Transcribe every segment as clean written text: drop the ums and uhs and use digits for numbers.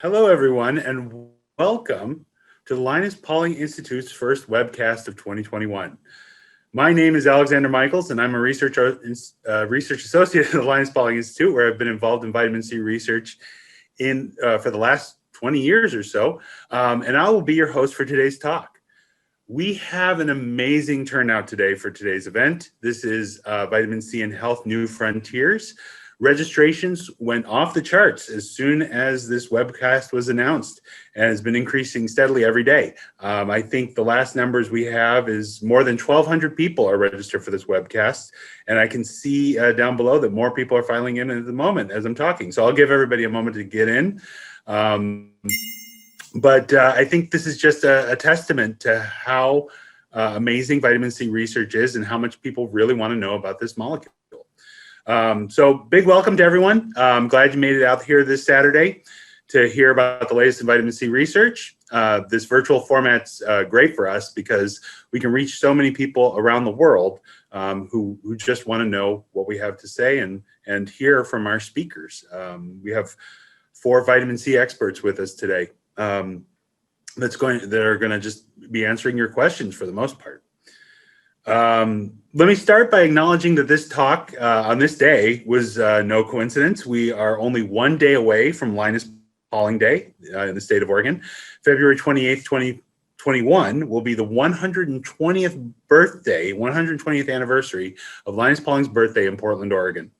Hello, everyone, and welcome to the Linus Pauling Institute's first webcast of 2021. My name is Alexander Michels, and I'm a research associate at the Linus Pauling Institute, where I've been involved in vitamin C research for the last 20 years or so, and I will be your host for today's talk. We have an amazing turnout today for today's event. This is Vitamin C and Health New Frontiers. Registrations went off the charts as soon as this webcast was announced and has been increasing steadily every day. I think the last numbers we have is more than 1,200 people are registered for this webcast. And I can see down below that more people are filing in at the moment as I'm talking. So I'll give everybody a moment to get in. But I think this is just a testament to how amazing vitamin C research is and how much people really want to know about this molecule. So big welcome to everyone. I'm glad you made it out here this Saturday to hear about the latest in vitamin C research. This virtual format's great for us because we can reach so many people around the world who just want to know what we have to say and hear from our speakers. We have 4 vitamin C experts with us today that are going to just be answering your questions for the most part. Let me start by acknowledging that this talk on this day was no coincidence. We are only one day away from Linus Pauling Day in the state of Oregon. February 28th, 2021 will be the 120th anniversary of Linus Pauling's birthday in Portland, Oregon.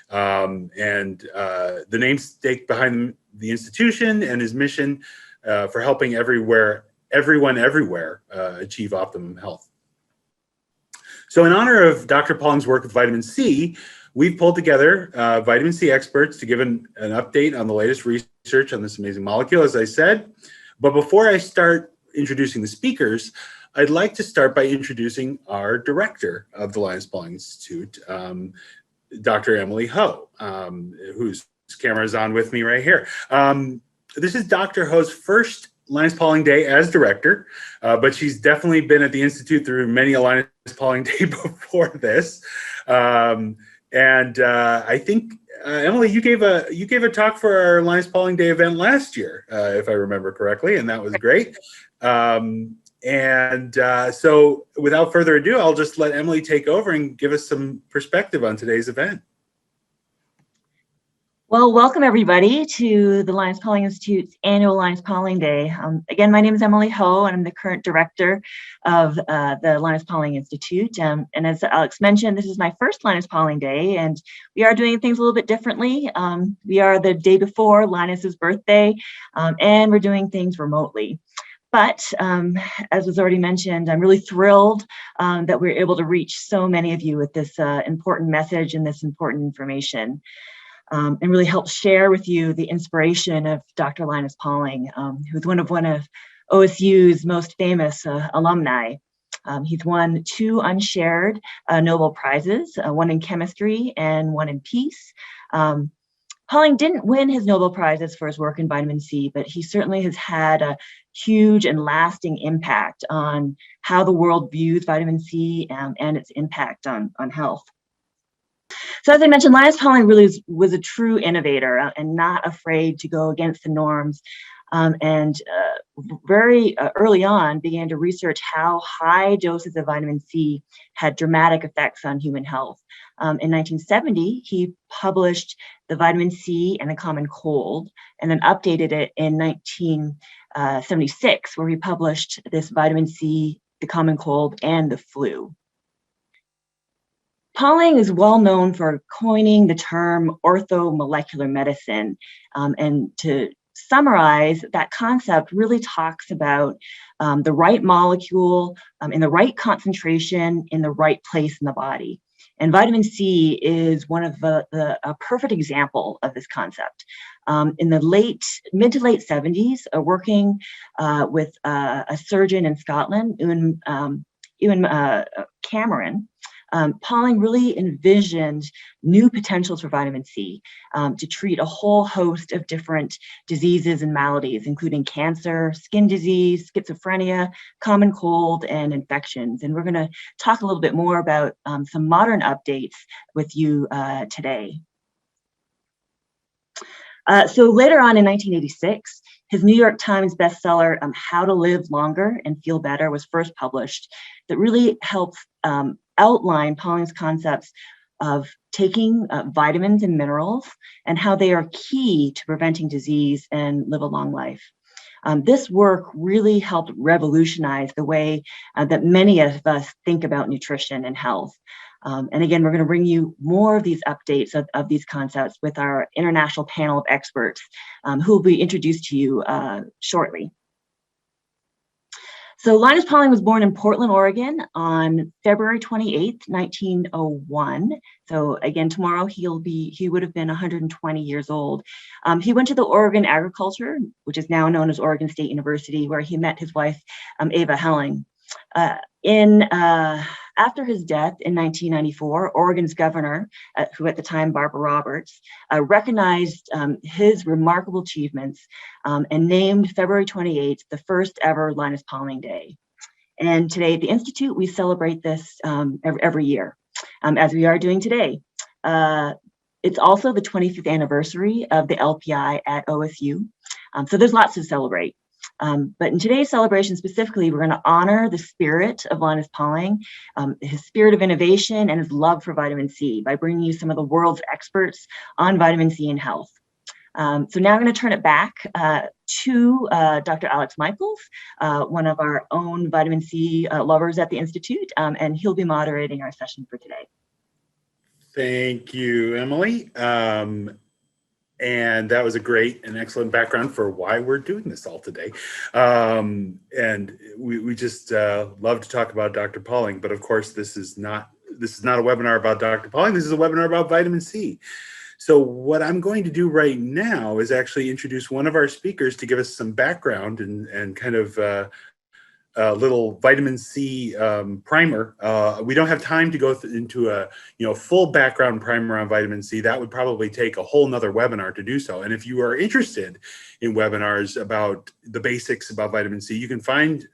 The namesake behind the institution and his mission for helping everyone everywhere achieve optimum health. So in honor of Dr. Pauling's work with vitamin C, we've pulled together vitamin C experts to give an update on the latest research on this amazing molecule, as I said. But before I start introducing the speakers, I'd like to start by introducing our director of the Linus Pauling Institute, Dr. Emily Ho, whose camera is on with me right here. This is Dr. Ho's first Linus Pauling Day as director, but she's definitely been at the Institute through many a Linus Pauling Day before this. I think, Emily, you gave a talk for our Linus Pauling Day event last year, if I remember correctly, and that was great. So without further ado, I'll just let Emily take over and give us some perspective on today's event. Well, welcome everybody to the Linus Pauling Institute's annual Linus Pauling Day. Again, my name is Emily Ho, and I'm the current director of the Linus Pauling Institute. And as Alex mentioned, this is my first Linus Pauling Day, and we are doing things a little bit differently. We are the day before Linus's birthday, and we're doing things remotely. But as was already mentioned, I'm really thrilled that we're able to reach so many of you with this important message and this important information. And really help share with you the inspiration of Dr. Linus Pauling, who's one of OSU's most famous alumni. He's won 2 unshared Nobel Prizes, one in chemistry and one in peace. Pauling didn't win his Nobel Prizes for his work in vitamin C, but he certainly has had a huge and lasting impact on how the world views vitamin C and its impact on health. So as I mentioned, Linus Pauling really was a true innovator and not afraid to go against the norms, and very early on began to research how high doses of vitamin C had dramatic effects on human health. In 1970, he published The Vitamin C and the Common Cold, and then updated it in 1976, where he published this Vitamin C, the Common Cold, and the Flu. Pauling is well known for coining the term orthomolecular medicine, and to summarize, that concept really talks about the right molecule in the right concentration in the right place in the body. And vitamin C is one of a perfect example of this concept. In the mid to late 70s, working with a surgeon in Scotland, Ewan Cameron, Pauling really envisioned new potentials for vitamin C to treat a whole host of different diseases and maladies, including cancer, skin disease, schizophrenia, common cold, and infections. And we're going to talk a little bit more about some modern updates with you today. So later on in 1986, his New York Times bestseller, How to Live Longer and Feel Better, was first published. That really helps outline Pauling's concepts of taking vitamins and minerals and how they are key to preventing disease and live a long life. This work really helped revolutionize the way that many of us think about nutrition and health. And again, we're going to bring you more of these updates of these concepts with our international panel of experts who will be introduced to you shortly. So Linus Pauling was born in Portland, Oregon on February 28th, 1901. So again, tomorrow he would have been 120 years old. He went to the Oregon Agriculture, which is now known as Oregon State University, where he met his wife, Ava Helling. After his death in 1994, Oregon's governor, who at the time, Barbara Roberts, recognized his remarkable achievements and named February 28th the first ever Linus Pauling Day. And today at the Institute, we celebrate this every year, as we are doing today. It's also the 25th anniversary of the LPI at OSU. So there's lots to celebrate. But in today's celebration specifically, we're going to honor the spirit of Linus Pauling, his spirit of innovation, and his love for vitamin C by bringing you some of the world's experts on vitamin C and health. So now I'm going to turn it back to Dr. Alex Michels, one of our own vitamin C lovers at the Institute, and he'll be moderating our session for today. Thank you, Emily. And that was a great and excellent background for why we're doing this all today. And we just love to talk about Dr. Pauling, but of course, this is not a webinar about Dr. Pauling. This is a webinar about vitamin C. So what I'm going to do right now is actually introduce one of our speakers to give us some background and kind of a little vitamin C primer. We don't have time to go into a full background primer on vitamin C. That would probably take a whole nother webinar to do so. And if you are interested in webinars about the basics about vitamin C, you can find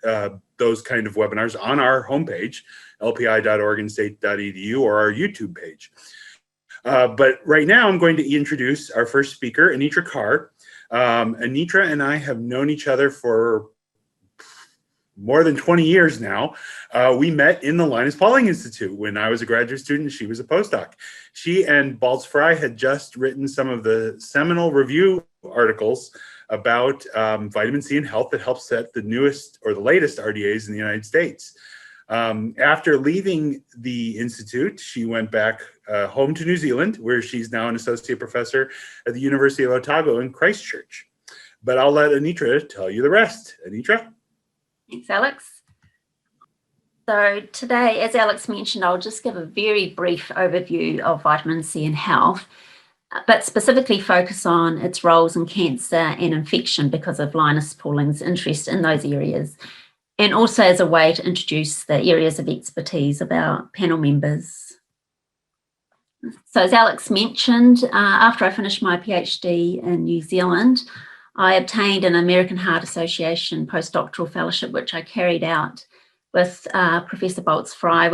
those kind of webinars on our homepage, lpi.oregonstate.edu, or our YouTube page. But right now I'm going to introduce our first speaker, Anitra Carr. Anitra and I have known each other for more than 20 years now. We met in the Linus Pauling Institute when I was a graduate student. She was a postdoc. She and Baltz Fry had just written some of the seminal review articles about vitamin C and health that helped set the newest or the latest RDAs in the United States. After leaving the Institute, she went back home to New Zealand, where she's now an associate professor at the University of Otago in Christchurch. But I'll let Anitra tell you the rest. Anitra? Thanks, Alex. So today, as Alex mentioned, I'll just give a very brief overview of vitamin C and health, but specifically focus on its roles in cancer and infection because of Linus Pauling's interest in those areas, and also as a way to introduce the areas of expertise of our panel members. So as Alex mentioned, after I finished my PhD in New Zealand, I obtained an American Heart Association postdoctoral fellowship, which I carried out with Professor Baltz Fry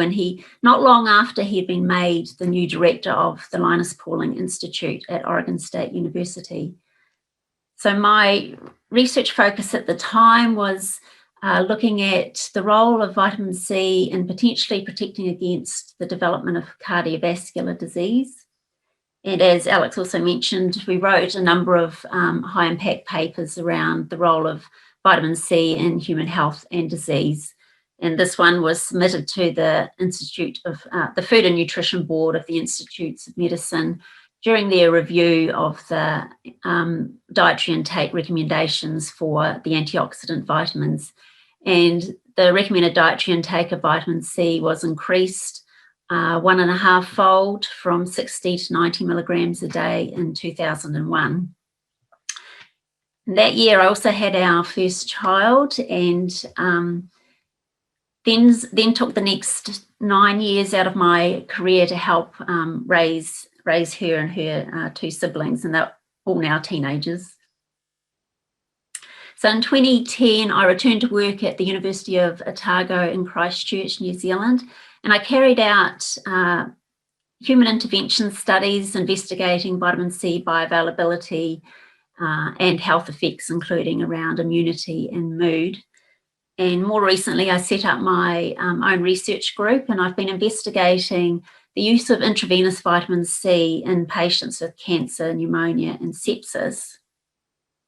not long after he'd been made the new director of the Linus Pauling Institute at Oregon State University. So my research focus at the time was looking at the role of vitamin C in potentially protecting against the development of cardiovascular disease. And as Alex also mentioned, we wrote a number of high impact papers around the role of vitamin C in human health and disease. And this one was submitted to the Institute of the Food and Nutrition Board of the Institutes of Medicine during their review of the dietary intake recommendations for the antioxidant vitamins. And the recommended dietary intake of vitamin C was increased 1.5-fold from 60 to 90 milligrams a day in 2001. And that year I also had our first child, and then took the next 9 years out of my career to help raise her and her two siblings, and they're all now teenagers. So in 2010, I returned to work at the University of Otago in Christchurch, New Zealand, and I carried out human intervention studies investigating vitamin C bioavailability and health effects, including around immunity and mood. And more recently, I set up my own research group, and I've been investigating the use of intravenous vitamin C in patients with cancer, pneumonia, and sepsis.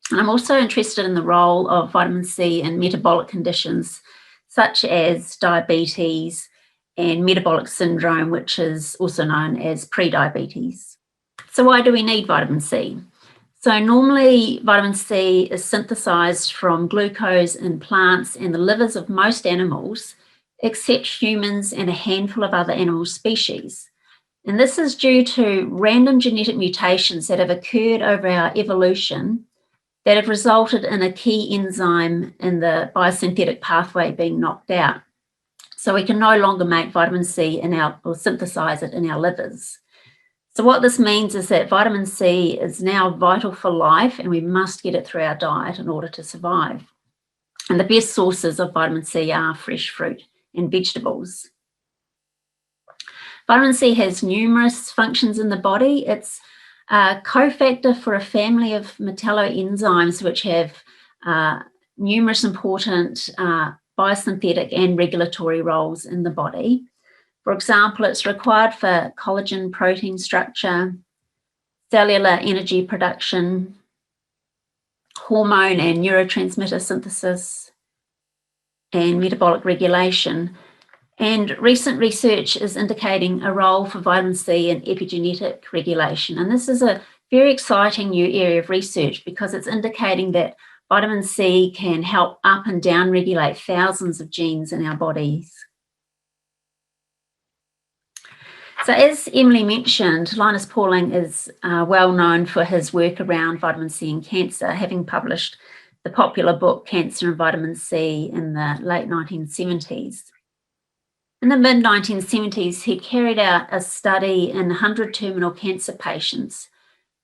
And I'm also interested in the role of vitamin C in metabolic conditions such as diabetes and metabolic syndrome, which is also known as prediabetes. So why do we need vitamin C? So normally vitamin C is synthesized from glucose in plants and the livers of most animals, except humans and a handful of other animal species. And this is due to random genetic mutations that have occurred over our evolution that have resulted in a key enzyme in the biosynthetic pathway being knocked out. So we can no longer make vitamin C or synthesize it in our livers. So what this means is that vitamin C is now vital for life, and we must get it through our diet in order to survive. And the best sources of vitamin C are fresh fruit and vegetables. Vitamin C has numerous functions in the body. It's a cofactor for a family of metalloenzymes which have numerous important biosynthetic and regulatory roles in the body. For example, it's required for collagen protein structure, cellular energy production, hormone and neurotransmitter synthesis, and metabolic regulation. And recent research is indicating a role for vitamin C in epigenetic regulation. And this is a very exciting new area of research because it's indicating that vitamin C can help up and down regulate thousands of genes in our bodies. So as Emily mentioned, Linus Pauling is well known for his work around vitamin C and cancer, having published the popular book Cancer and Vitamin C in the late 1970s. In the mid-1970s, he carried out a study in 100 terminal cancer patients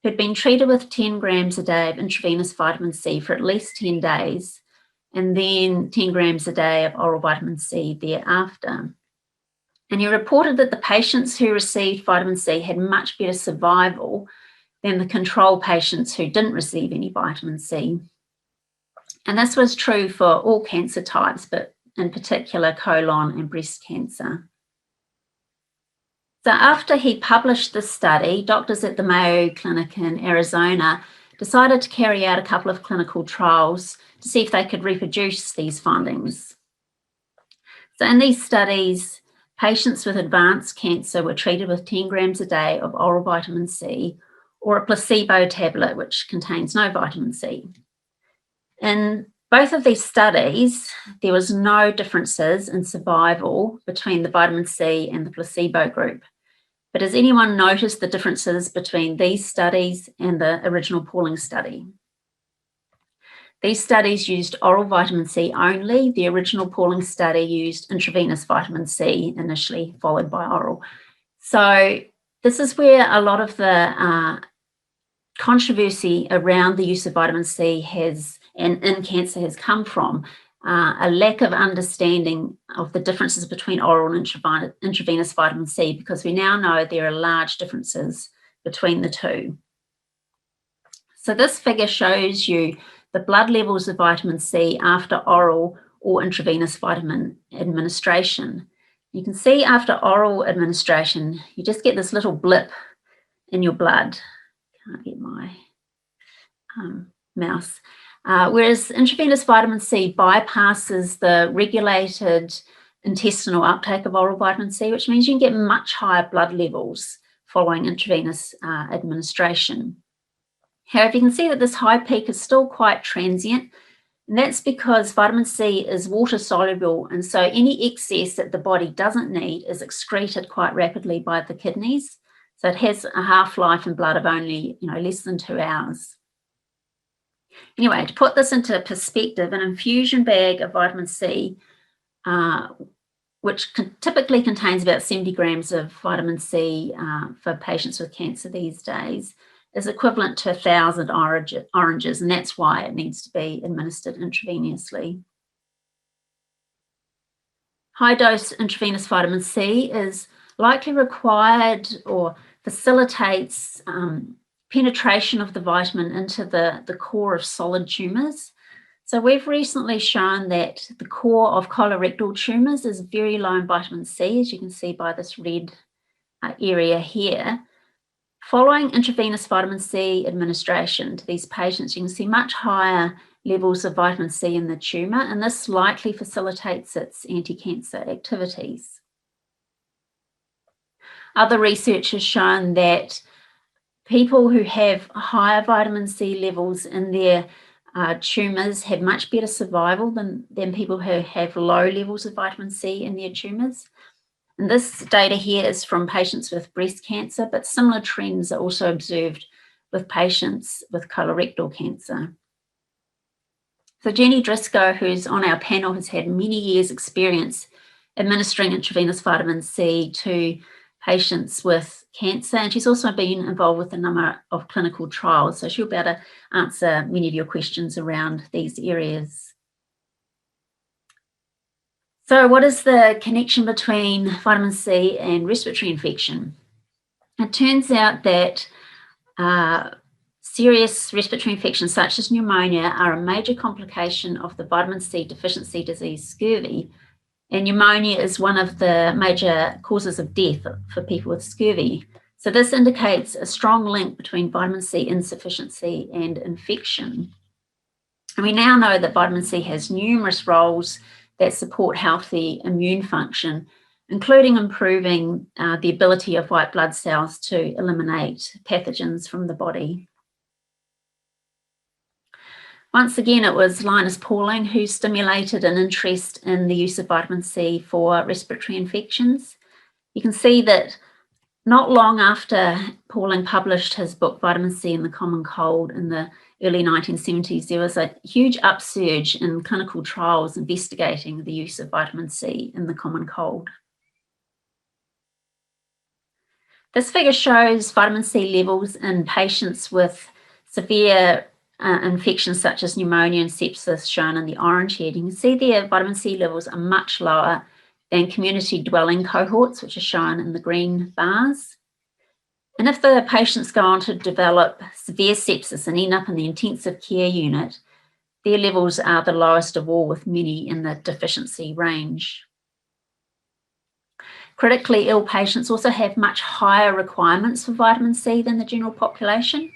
who'd been treated with 10 grams a day of intravenous vitamin C for at least 10 days, and then 10 grams a day of oral vitamin C thereafter. And he reported that the patients who received vitamin C had much better survival than the control patients who didn't receive any vitamin C. And this was true for all cancer types, but in particular colon and breast cancer. So after he published this study, doctors at the Mayo Clinic in Arizona decided to carry out a couple of clinical trials to see if they could reproduce these findings. So in these studies, patients with advanced cancer were treated with 10 grams a day of oral vitamin C or a placebo tablet, which contains no vitamin C. In both of these studies, there was no differences in survival between the vitamin C and the placebo group. But has anyone noticed the differences between these studies and the original Pauling study? These studies used oral vitamin C only. The original Pauling study used intravenous vitamin C initially, followed by oral. So this is where a lot of the controversy around the use of vitamin C and in cancer has come from. A lack of understanding of the differences between oral and intravenous vitamin C, because we now know there are large differences between the two. So this figure shows you the blood levels of vitamin C after oral or intravenous vitamin administration. You can see after oral administration, you just get this little blip in your blood. Can't get my mouse. Whereas intravenous vitamin C bypasses the regulated intestinal uptake of oral vitamin C, which means you can get much higher blood levels following intravenous administration. However, you can see that this high peak is still quite transient, and that's because vitamin C is water soluble, and so any excess that the body doesn't need is excreted quite rapidly by the kidneys. So it has a half-life in blood of only less than 2 hours. Anyway, to put this into perspective, an infusion bag of vitamin C, which typically contains about 70 grams of vitamin C for patients with cancer these days, is equivalent to 1,000 oranges, and that's why it needs to be administered intravenously. High-dose intravenous vitamin C is likely required or facilitates penetration of the vitamin into the core of solid tumours. So we've recently shown that the core of colorectal tumours is very low in vitamin C, as you can see by this red area here. Following intravenous vitamin C administration to these patients, you can see much higher levels of vitamin C in the tumour, and this likely facilitates its anti-cancer activities. Other research has shown that people who have higher vitamin C levels in their tumours have much better survival than people who have low levels of vitamin C in their tumours. And this data here is from patients with breast cancer, but similar trends are also observed with patients with colorectal cancer. So Jenny Driscoll, who's on our panel, has had many years' experience administering intravenous vitamin C to patients with cancer, and she's also been involved with a number of clinical trials, so she'll be able to answer many of your questions around these areas. So what is the connection between vitamin C and respiratory infection? It turns out that serious respiratory infections such as pneumonia are a major complication of the vitamin C deficiency disease scurvy, and pneumonia is one of the major causes of death for people with scurvy. So this indicates a strong link between vitamin C insufficiency and infection. And we now know that vitamin C has numerous roles that support healthy immune function, including improving the ability of white blood cells to eliminate pathogens from the body. Once again, it was Linus Pauling who stimulated an interest in the use of vitamin C for respiratory infections. You can see that not long after Pauling published his book, Vitamin C and the Common Cold, in the early 1970s, there was a huge upsurge in clinical trials investigating the use of vitamin C in the common cold. This figure shows vitamin C levels in patients with severe infections such as pneumonia and sepsis, shown in the orange here. You can see their vitamin C levels are much lower than community dwelling cohorts, which are shown in the green bars. And if the patients go on to develop severe sepsis and end up in the intensive care unit, their levels are the lowest of all, with many in the deficiency range. Critically ill patients also have much higher requirements for vitamin C than the general population.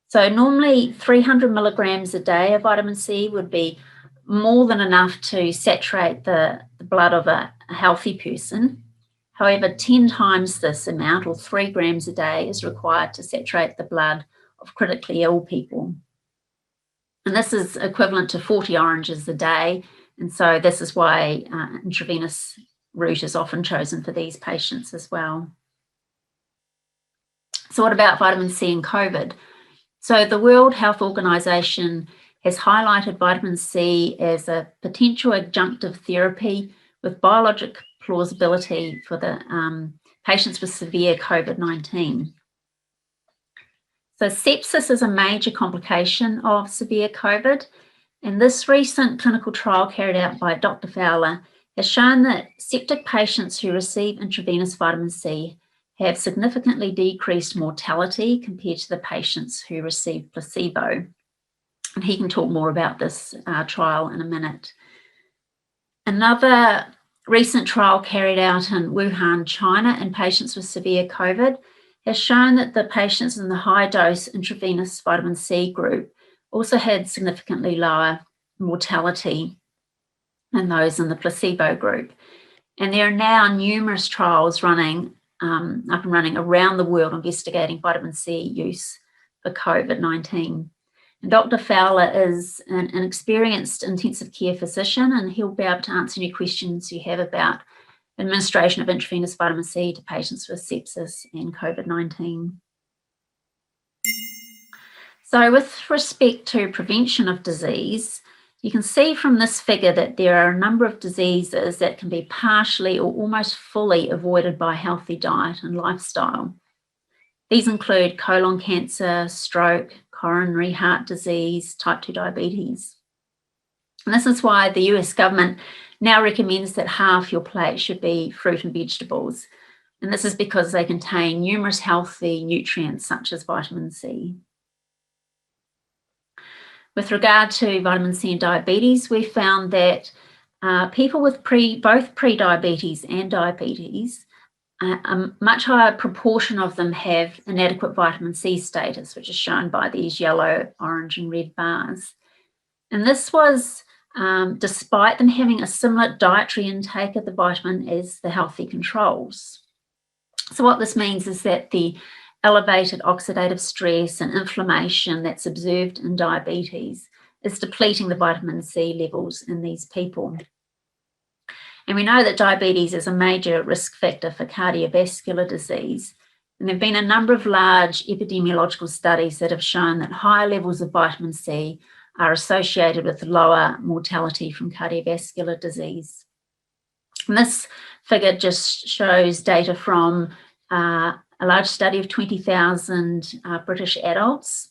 So normally 300 milligrams a day of vitamin C would be more than enough to saturate the blood of a healthy person. However, 10 times this amount, or 3 grams a day, is required to saturate the blood of critically ill people. And this is equivalent to 40 oranges a day. And so this is why intravenous route is often chosen for these patients as well. So what about vitamin C and COVID? So the World Health Organization has highlighted vitamin C as a potential adjunctive therapy with biologic plausibility for the patients with severe COVID-19. So sepsis is a major complication of severe COVID, and this recent clinical trial carried out by Dr. Fowler has shown that septic patients who receive intravenous vitamin C have significantly decreased mortality compared to the patients who receive placebo. And he can talk more about this trial in a minute. Another recent trial carried out in Wuhan, China, in patients with severe COVID has shown that the patients in the high-dose intravenous vitamin C group also had significantly lower mortality than those in the placebo group. And there are now numerous trials running up and running around the world investigating vitamin C use for COVID-19. And Dr. Fowler is an experienced intensive care physician, and he'll be able to answer any questions you have about administration of intravenous vitamin C to patients with sepsis and COVID-19. So with respect to prevention of disease, you can see from this figure that there are a number of diseases that can be partially or almost fully avoided by healthy diet and lifestyle. These include colon cancer, stroke, coronary heart disease, type 2 diabetes. And this is why the US government now recommends that half your plate should be fruit and vegetables, And this is because they contain numerous healthy nutrients such as vitamin C. With regard to vitamin C and diabetes, we found that people with both pre-diabetes and diabetes, a much higher proportion of them have inadequate vitamin C status, which is shown by these yellow, orange, and red bars. And this was despite them having a similar dietary intake of the vitamin as the healthy controls. So what this means is that the elevated oxidative stress and inflammation that's observed in diabetes is depleting the vitamin C levels in these people. And we know that diabetes is a major risk factor for cardiovascular disease. And there have been a number of large epidemiological studies that have shown that higher levels of vitamin C are associated with lower mortality from cardiovascular disease. And this figure just shows data from a large study of 20,000 British adults.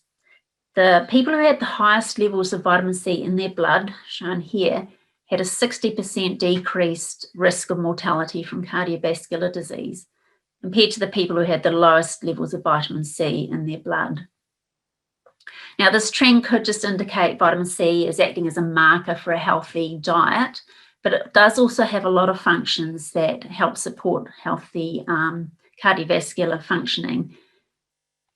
The people who had the highest levels of vitamin C in their blood, shown here, had a 60% decreased risk of mortality from cardiovascular disease compared to the people who had the lowest levels of vitamin C in their blood. Now, this trend could just indicate vitamin C is acting as a marker for a healthy diet, but it does also have a lot of functions that help support healthy cardiovascular functioning.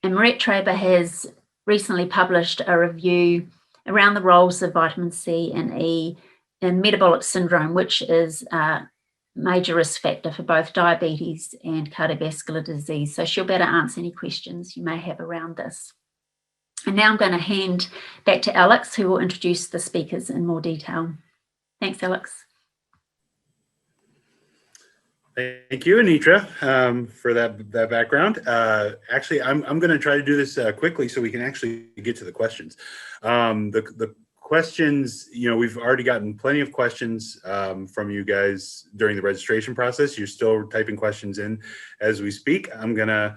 And Meret Traber has recently published a review around the roles of vitamin C and E in metabolic syndrome, which is a major risk factor for both diabetes and cardiovascular disease. So she'll be able to answer any questions you may have around this. And now I'm going to hand back to Alex, who will introduce the speakers in more detail. Thanks, Alex. Thank you, Anitra, for that background. Actually, I'm going to try to do this quickly so we can actually get to the questions. The questions, we've already gotten plenty of questions from you guys during the registration process. You're still typing questions in as we speak. I'm going to,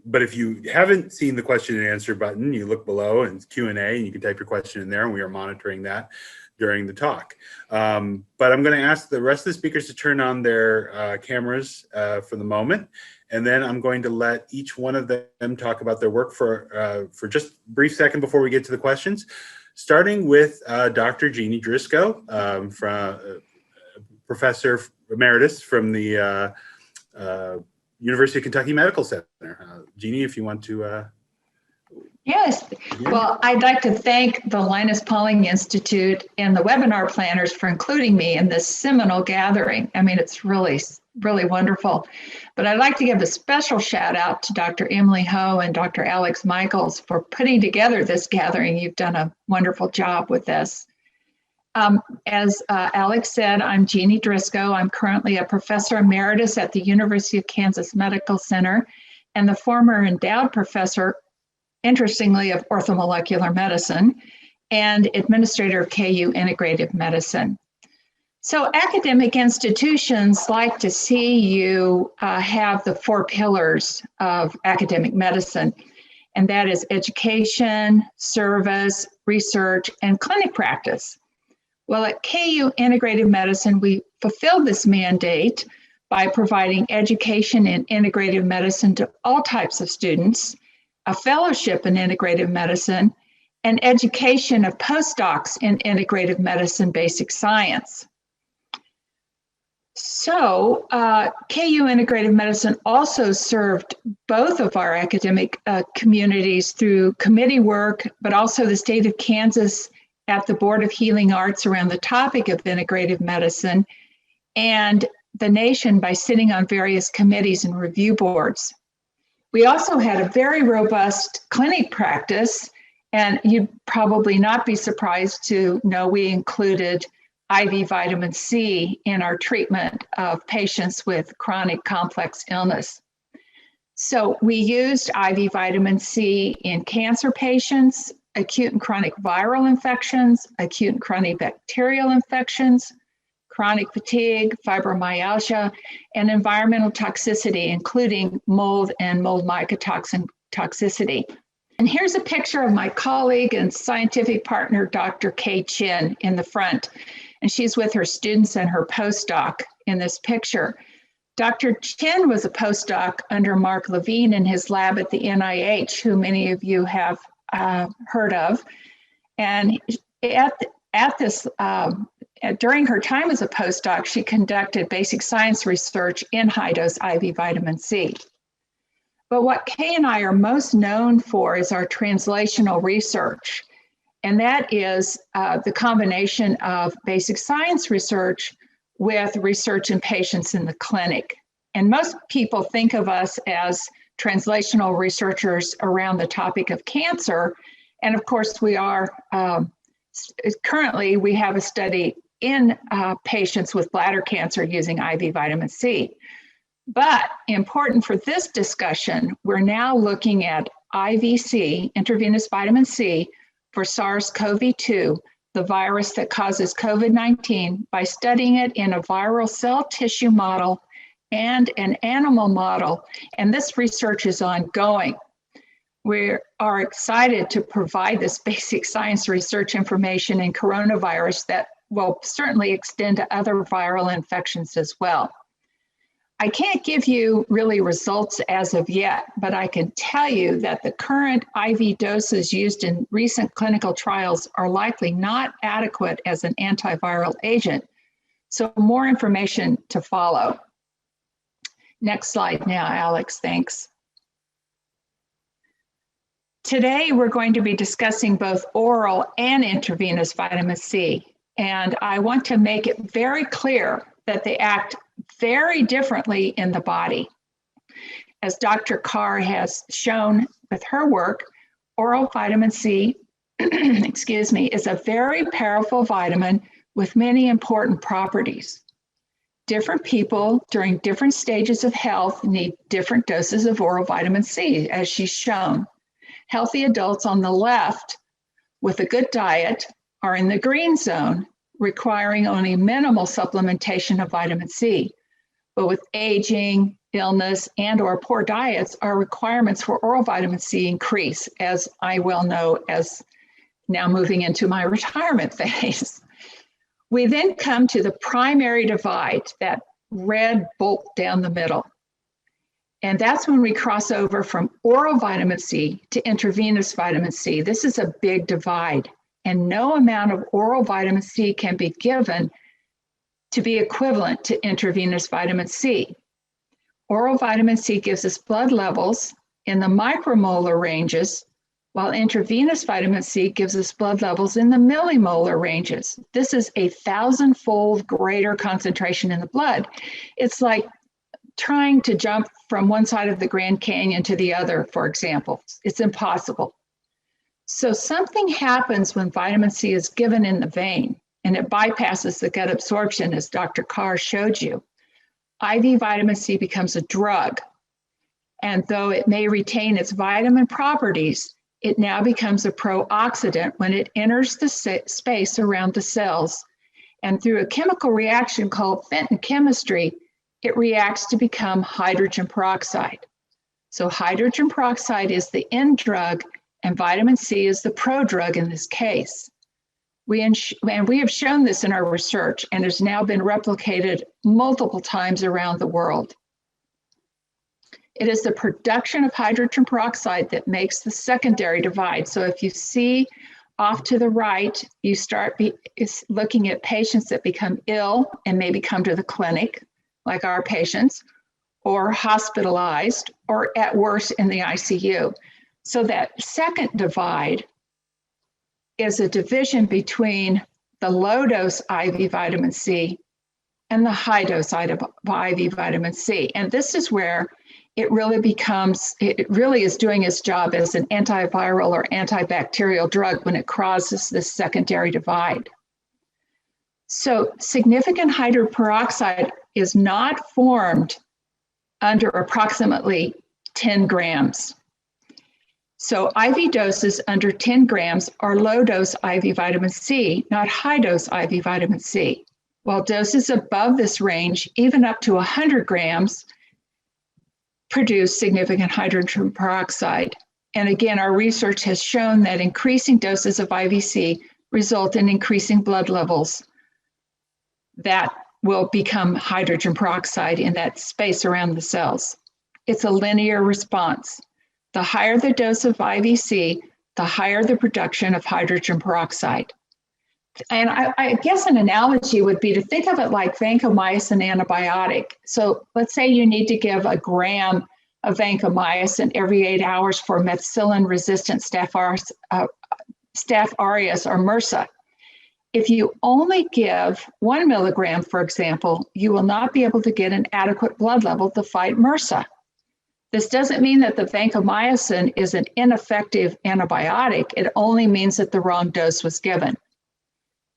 but if you haven't seen the question and answer button, you look below and it's Q&A and you can type your question in there, and we are monitoring that during the talk. But I'm going to ask the rest of the speakers to turn on their cameras for the moment. And then I'm going to let each one of them talk about their work for just a brief second before we get to the questions, starting with Dr. Jeannie Driscoll, Professor Emeritus from the University of Kentucky Medical Center. Jeannie, if you want to. Yes. Well, I'd like to thank the Linus Pauling Institute and the webinar planners for including me in this seminal gathering. I mean, it's really, really wonderful. But I'd like to give a special shout out to Dr. Emily Ho and Dr. Alex Michels for putting together this gathering. You've done a wonderful job with this. As Alex said, I'm Jeannie Driscoll. I'm currently a professor emeritus at the University of Kansas Medical Center and the former endowed professor, interestingly, of orthomolecular medicine and administrator of KU Integrative Medicine. So academic institutions like to see you have the 4 pillars of academic medicine, and that is education, service, research, and clinic practice. Well, at KU Integrative Medicine, we fulfilled this mandate by providing education in integrative medicine to all types of students, a fellowship in integrative medicine, and education of postdocs in integrative medicine basic science. So KU Integrative Medicine also served both of our academic communities through committee work, but also the state of Kansas at the Board of Healing Arts around the topic of integrative medicine, and the nation by sitting on various committees and review boards. We also had a very robust clinic practice, and you'd probably not be surprised to know we included IV vitamin C in our treatment of patients with chronic complex illness. So we used IV vitamin C in cancer patients, acute and chronic viral infections, acute and chronic bacterial infections, chronic fatigue, fibromyalgia, and environmental toxicity, including mold and mold mycotoxin toxicity. And here's a picture of my colleague and scientific partner, Dr. Kay Chin, in the front. And she's with her students and her postdoc. in this picture. Dr. Chin was a postdoc under Mark Levine in his lab at the NIH, who many of you have heard of. And during her time as a postdoc, she conducted basic science research in high-dose IV vitamin C. But what Kay and I are most known for is our translational research. And that is the combination of basic science research with research in patients in the clinic. And most people think of us as translational researchers around the topic of cancer. And of course, we are, currently we have a study in patients with bladder cancer using IV vitamin C. But important for this discussion, we're now looking at IVC, intravenous vitamin C, for SARS-CoV-2, the virus that causes COVID-19, by studying it in a viral cell tissue model and an animal model. And this research is ongoing. We are excited to provide this basic science research information in coronavirus that will certainly extend to other viral infections as well. I can't give you really results as of yet, but I can tell you that the current IV doses used in recent clinical trials are likely not adequate as an antiviral agent. So more information to follow. Next slide now, Alex, thanks. Today, we're going to be discussing both oral and intravenous vitamin C. And I want to make it very clear that they act very differently in the body. As Dr. Carr has shown with her work, oral vitamin C, excuse me, is a very powerful vitamin with many important properties. Different people during different stages of health need different doses of oral vitamin C, as she's shown. Healthy adults on the left with a good diet are in the green zone, requiring only minimal supplementation of vitamin C. But with aging, illness, and/or poor diets, our requirements for oral vitamin C increase, as I well know as now moving into my retirement phase. We then come to the primary divide, that red bolt down the middle. And that's when we cross over from oral vitamin C to intravenous vitamin C. This is a big divide, and no amount of oral vitamin C can be given to be equivalent to intravenous vitamin C. Oral vitamin C gives us blood levels in the micromolar ranges, while intravenous vitamin C gives us blood levels in the millimolar ranges. This is a 1,000-fold greater concentration in the blood. It's like trying to jump from one side of the Grand Canyon to the other, for example. It's impossible. So something happens when vitamin C is given in the vein, and it bypasses the gut absorption, as Dr. Carr showed you. IV vitamin C becomes a drug, and though it may retain its vitamin properties, it now becomes a pro-oxidant when it enters the space around the cells, and through a chemical reaction called Fenton chemistry, it reacts to become hydrogen peroxide. So hydrogen peroxide is the end drug, and vitamin C is the prodrug in this case. And we have shown this in our research, and has now been replicated multiple times around the world. It is the production of hydrogen peroxide that makes the secondary divide. So if you see off to the right, you start looking at patients that become ill and maybe come to the clinic, like our patients, or hospitalized, or at worst in the ICU. So that second divide is a division between the low-dose IV vitamin C and the high-dose IV vitamin C. And this is where it really is doing its job as an antiviral or antibacterial drug when it crosses this secondary divide. So significant hydrogen peroxide is not formed under approximately 10 grams. So IV doses under 10 grams are low-dose IV vitamin C, not high-dose IV vitamin C, while doses above this range, even up to 100 grams, produce significant hydrogen peroxide. And again, our research has shown that increasing doses of IVC result in increasing blood levels that will become hydrogen peroxide in that space around the cells. It's a linear response. The higher the dose of IVC, the higher the production of hydrogen peroxide. And I guess an analogy would be to think of it like vancomycin antibiotic. So let's say you need to give a gram of vancomycin every 8 hours for methicillin-resistant Staph aureus or MRSA. If you only give 1 milligram, for example, you will not be able to get an adequate blood level to fight MRSA. This doesn't mean that the vancomycin is an ineffective antibiotic. It only means that the wrong dose was given.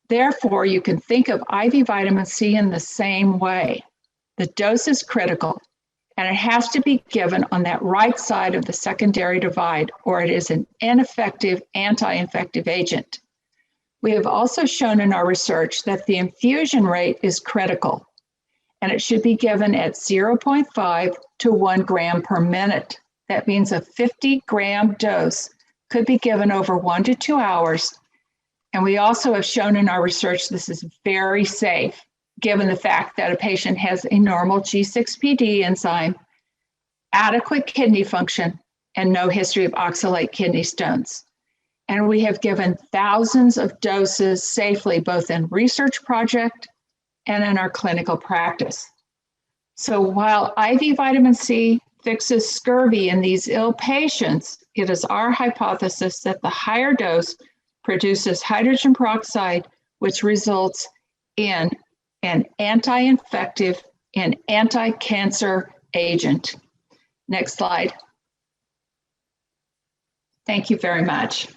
Therefore, you can think of IV vitamin C in the same way. The dose is critical, and it has to be given on that right side of the secondary divide, or it is an ineffective anti-infective agent. We have also shown in our research that the infusion rate is critical, and it should be given at 0.5 to 1 gram per minute. That means a 50-gram dose could be given over 1 to 2 hours. And we also have shown in our research this is very safe, given the fact that a patient has a normal G6PD enzyme, adequate kidney function, and no history of oxalate kidney stones. And we have given thousands of doses safely, both in research project and in our clinical practice. So while IV vitamin C fixes scurvy in these ill patients, it is our hypothesis that the higher dose produces hydrogen peroxide, which results in an anti-infective and anti-cancer agent. Next slide. Thank you very much.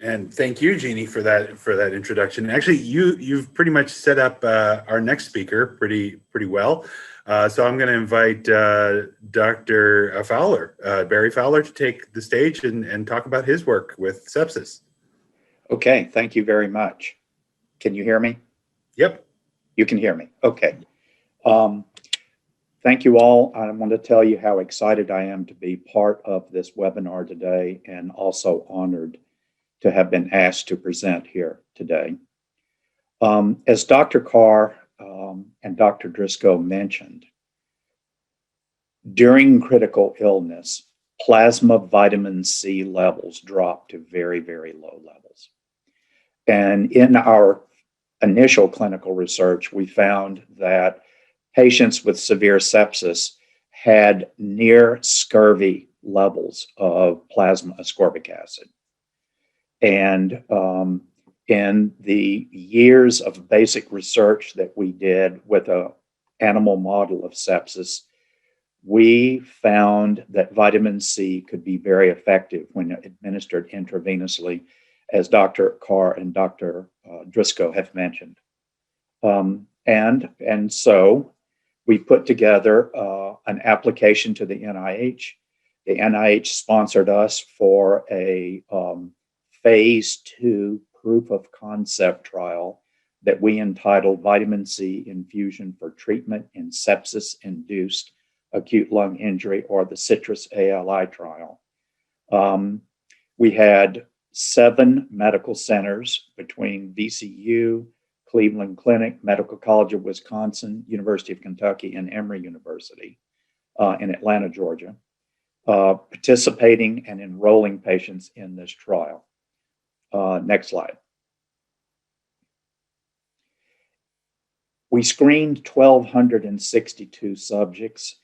And thank you, Jeannie, for that introduction. Actually, you've pretty much set up our next speaker pretty well. So I'm going to invite Dr. Fowler, Barry Fowler, to take the stage and talk about his work with sepsis. Okay, thank you very much. Can you hear me? Yep. You can hear me. Okay. Thank you all. I want to tell you how excited I am to be part of this webinar today, and also honored to have been asked to present here today. As Dr. Carr and Dr. Driscoll mentioned, during critical illness, plasma vitamin C levels drop to very, very low levels. And in our initial clinical research, we found that patients with severe sepsis had near scurvy levels of plasma ascorbic acid. And in the years of basic research that we did with an animal model of sepsis, we found that vitamin C could be very effective when administered intravenously, as Dr. Carr and Dr. Driscoll have mentioned. And so we put together an application to the NIH. The NIH sponsored us for a phase 2 proof of concept trial that we entitled Vitamin C Infusion for Treatment in Sepsis-Induced Acute Lung Injury, or the Citrus ALI trial. We had 7 medical centers between VCU, Cleveland Clinic, Medical College of Wisconsin, University of Kentucky, and Emory University in Atlanta, Georgia, participating and enrolling patients in this trial. Next slide. We screened 1,262 subjects.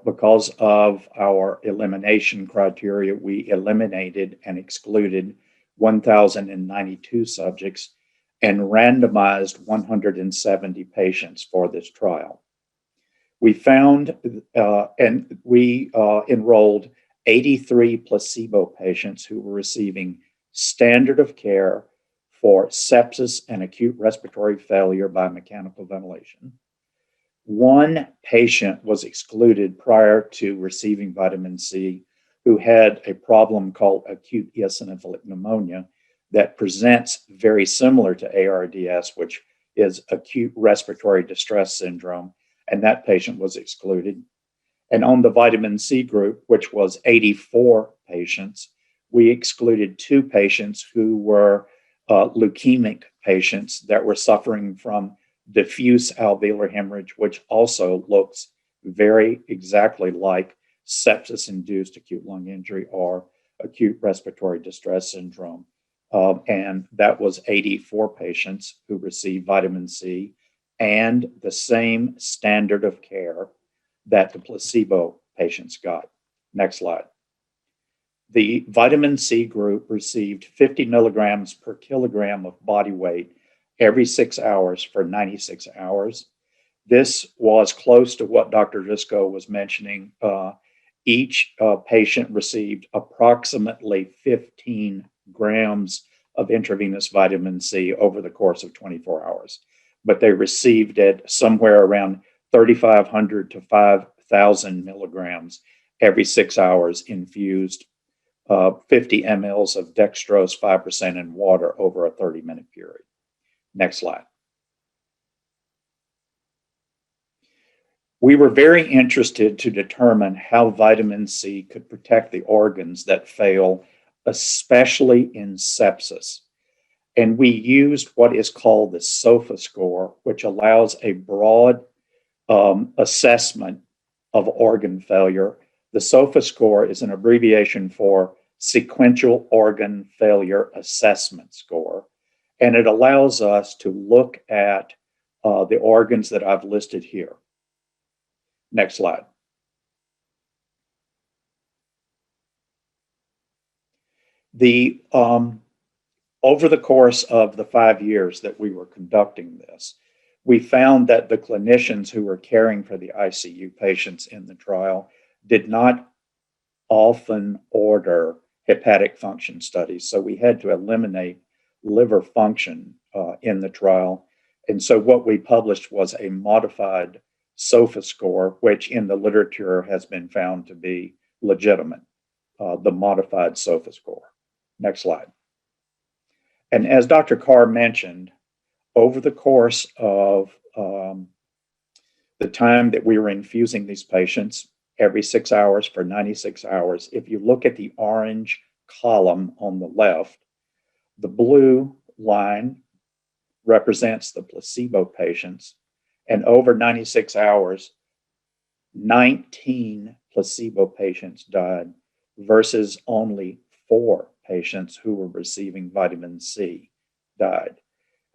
Because of our elimination criteria, we eliminated and excluded 1,092 subjects and randomized 170 patients for this trial. We found and we enrolled 83 placebo patients who were receiving standard of care for sepsis and acute respiratory failure by mechanical ventilation. 1 patient was excluded prior to receiving vitamin C, who had a problem called acute eosinophilic pneumonia that presents very similar to ARDS, which is acute respiratory distress syndrome, and that patient was excluded. And on the vitamin C group, which was 84 patients, we excluded 2 patients who were leukemic patients that were suffering from diffuse alveolar hemorrhage, which also looks very exactly like sepsis-induced acute lung injury or acute respiratory distress syndrome. And that was 84 patients who received vitamin C and the same standard of care that the placebo patients got. Next slide. The vitamin C group received 50 milligrams per kilogram of body weight every 6 hours for 96 hours. This was close to what Dr. Driscoll was mentioning. Each patient received approximately 15 grams of intravenous vitamin C over the course of 24 hours, but they received it somewhere around 3,500 to 5,000 milligrams every 6 hours infused, 50 mLs of dextrose, 5% in water over a 30-minute period. Next slide. We were very interested to determine how vitamin C could protect the organs that fail, especially in sepsis. And we used what is called the SOFA score, which allows a broad assessment of organ failure. The SOFA score is an abbreviation for Sequential Organ Failure Assessment Score. And it allows us to look at the organs that I've listed here. Next slide. Over the course of the 5 years that we were conducting this, we found that the clinicians who were caring for the ICU patients in the trial did not often order hepatic function studies. So we had to eliminate liver function in the trial. And so what we published was a modified SOFA score, which in the literature has been found to be legitimate, the modified SOFA score. Next slide. And as Dr. Carr mentioned, over the course of the time that we were infusing these patients, every 6 hours for 96 hours, if you look at the orange column on the left, the blue line represents the placebo patients. And over 96 hours, 19 placebo patients died versus only 4 patients who were receiving vitamin C died.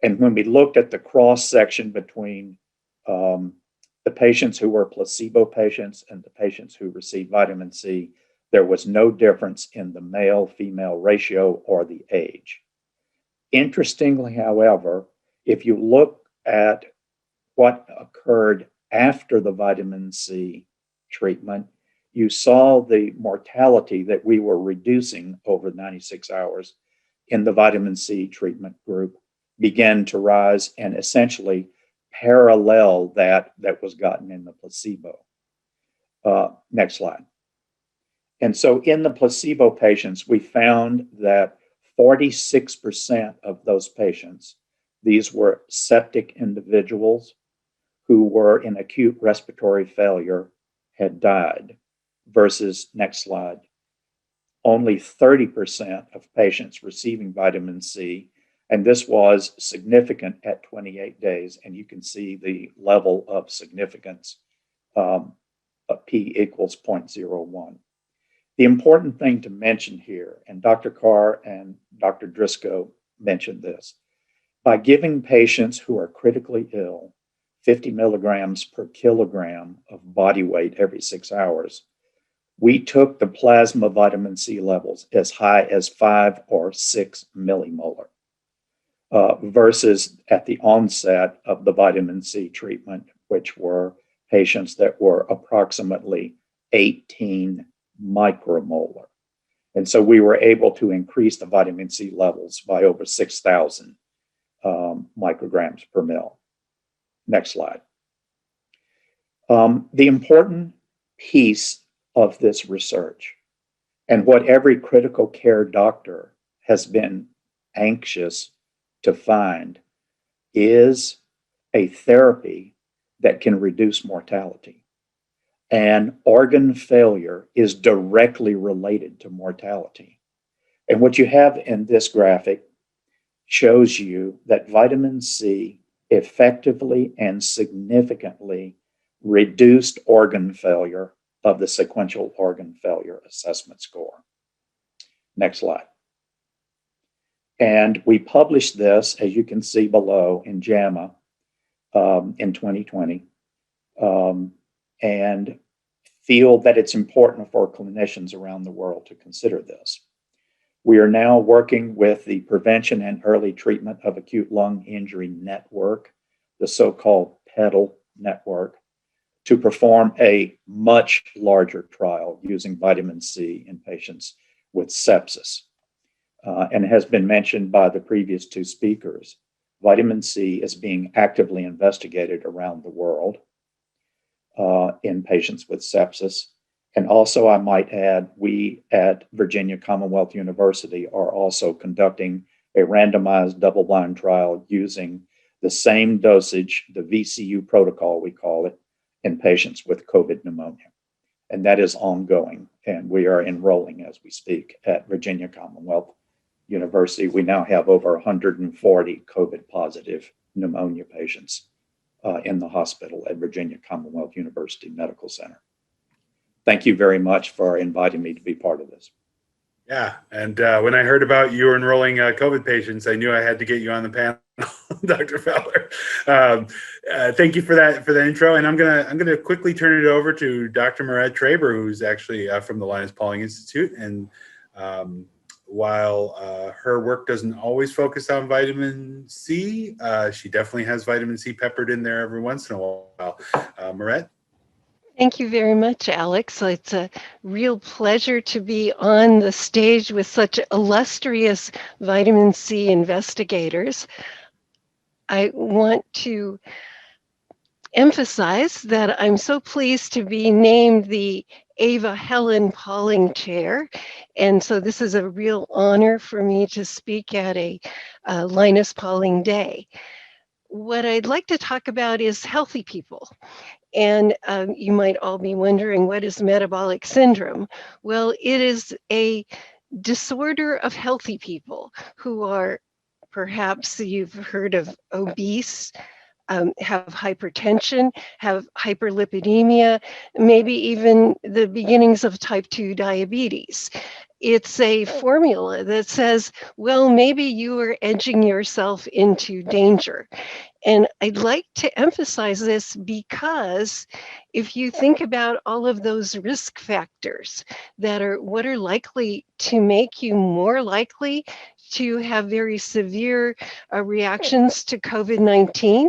And when we looked at the cross section between the patients who were placebo patients and the patients who received vitamin C, there was no difference in the male-female ratio or the age. Interestingly, however, if you look at what occurred after the vitamin C treatment, you saw the mortality that we were reducing over 96 hours in the vitamin C treatment group began to rise and essentially parallel that was gotten in the placebo. Next slide. And so in the placebo patients, we found that 46% of those patients, these were septic individuals who were in acute respiratory failure, had died, versus, next slide, only 30% of patients receiving vitamin C. And this was significant at 28 days. And you can see the level of significance of P equals 0.01. The important thing to mention here, and Dr. Carr and Dr. Driscoll mentioned this, by giving patients who are critically ill 50 milligrams per kilogram of body weight every 6 hours, we took the plasma vitamin C levels as high as 5 or 6 millimolar, versus at the onset of the vitamin C treatment, which were patients that were approximately 18 micromolar. And so we were able to increase the vitamin C levels by over 6,000 micrograms per mil. Next slide. The important piece of this research, and what every critical care doctor has been anxious to find, is a therapy that can reduce mortality. And organ failure is directly related to mortality. And what you have in this graphic shows you that vitamin C effectively and significantly reduced organ failure of the sequential organ failure assessment score. Next slide. And we published this, as you can see below, in JAMA in 2020, and feel that it's important for clinicians around the world to consider this. We are now working with the Prevention and Early Treatment of Acute Lung Injury Network, the so-called PEDAL network, to perform a much larger trial using vitamin C in patients with sepsis. And has been mentioned by the previous two speakers. Vitamin C is being actively investigated around the world in patients with sepsis. And also, I might add, we at Virginia Commonwealth University are also conducting a randomized double-blind trial using the same dosage, the VCU protocol, we call it, in patients with COVID pneumonia. And that is ongoing, and we are enrolling as we speak at Virginia Commonwealth University. We now have over 140 COVID positive pneumonia patients in the hospital at Virginia Commonwealth University Medical Center. Thank you very much for inviting me to be part of this. Yeah, and when I heard about you enrolling COVID patients, I knew I had to get you on the panel, Dr. Fowler. Thank you for that intro, and I'm gonna quickly turn it over to Dr. Marette Traber, who's actually from the Linus Pauling Institute, and while her work doesn't always focus on vitamin C, she definitely has vitamin C peppered in there every once in a while. Marette? Thank you very much, Alex. It's a real pleasure to be on the stage with such illustrious vitamin C investigators. I want to emphasize that I'm so pleased to be named the Ava Helen Pauling Chair. And so this is a real honor for me to speak at a Linus Pauling Day. What I'd like to talk about is healthy people. And you might all be wondering, what is metabolic syndrome? Well, it is a disorder of healthy people who are, perhaps you've heard of obese, have hypertension, have hyperlipidemia, maybe even the beginnings of type 2 diabetes. It's a formula that says, well, maybe you are edging yourself into danger. And I'd like to emphasize this because if you think about all of those risk factors that are what are likely to make you more likely to have very severe reactions to COVID-19,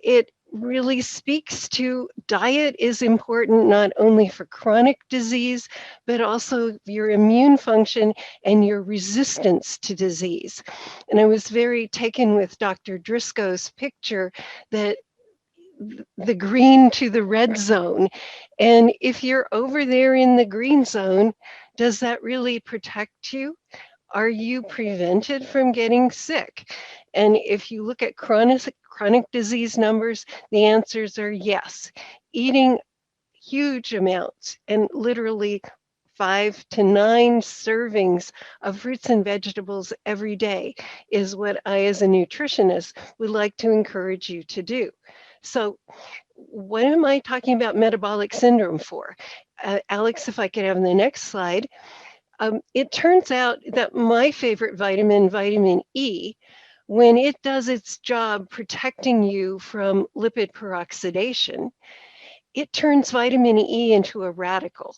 it really speaks to diet is important not only for chronic disease, but also your immune function and your resistance to disease. And I was very taken with Dr. Driscoll's picture that the green to the red zone. And if you're over there in the green zone, does that really protect you? Are you prevented from getting sick? And if you look at chronic disease numbers, the answers are yes. Eating huge amounts and literally 5 to 9 servings of fruits and vegetables every day is what I, as a nutritionist, would like to encourage you to do. So what am I talking about metabolic syndrome for? Alex, if I could have the next slide. It turns out that my favorite vitamin, vitamin E, when it does its job protecting you from lipid peroxidation, it turns vitamin E into a radical.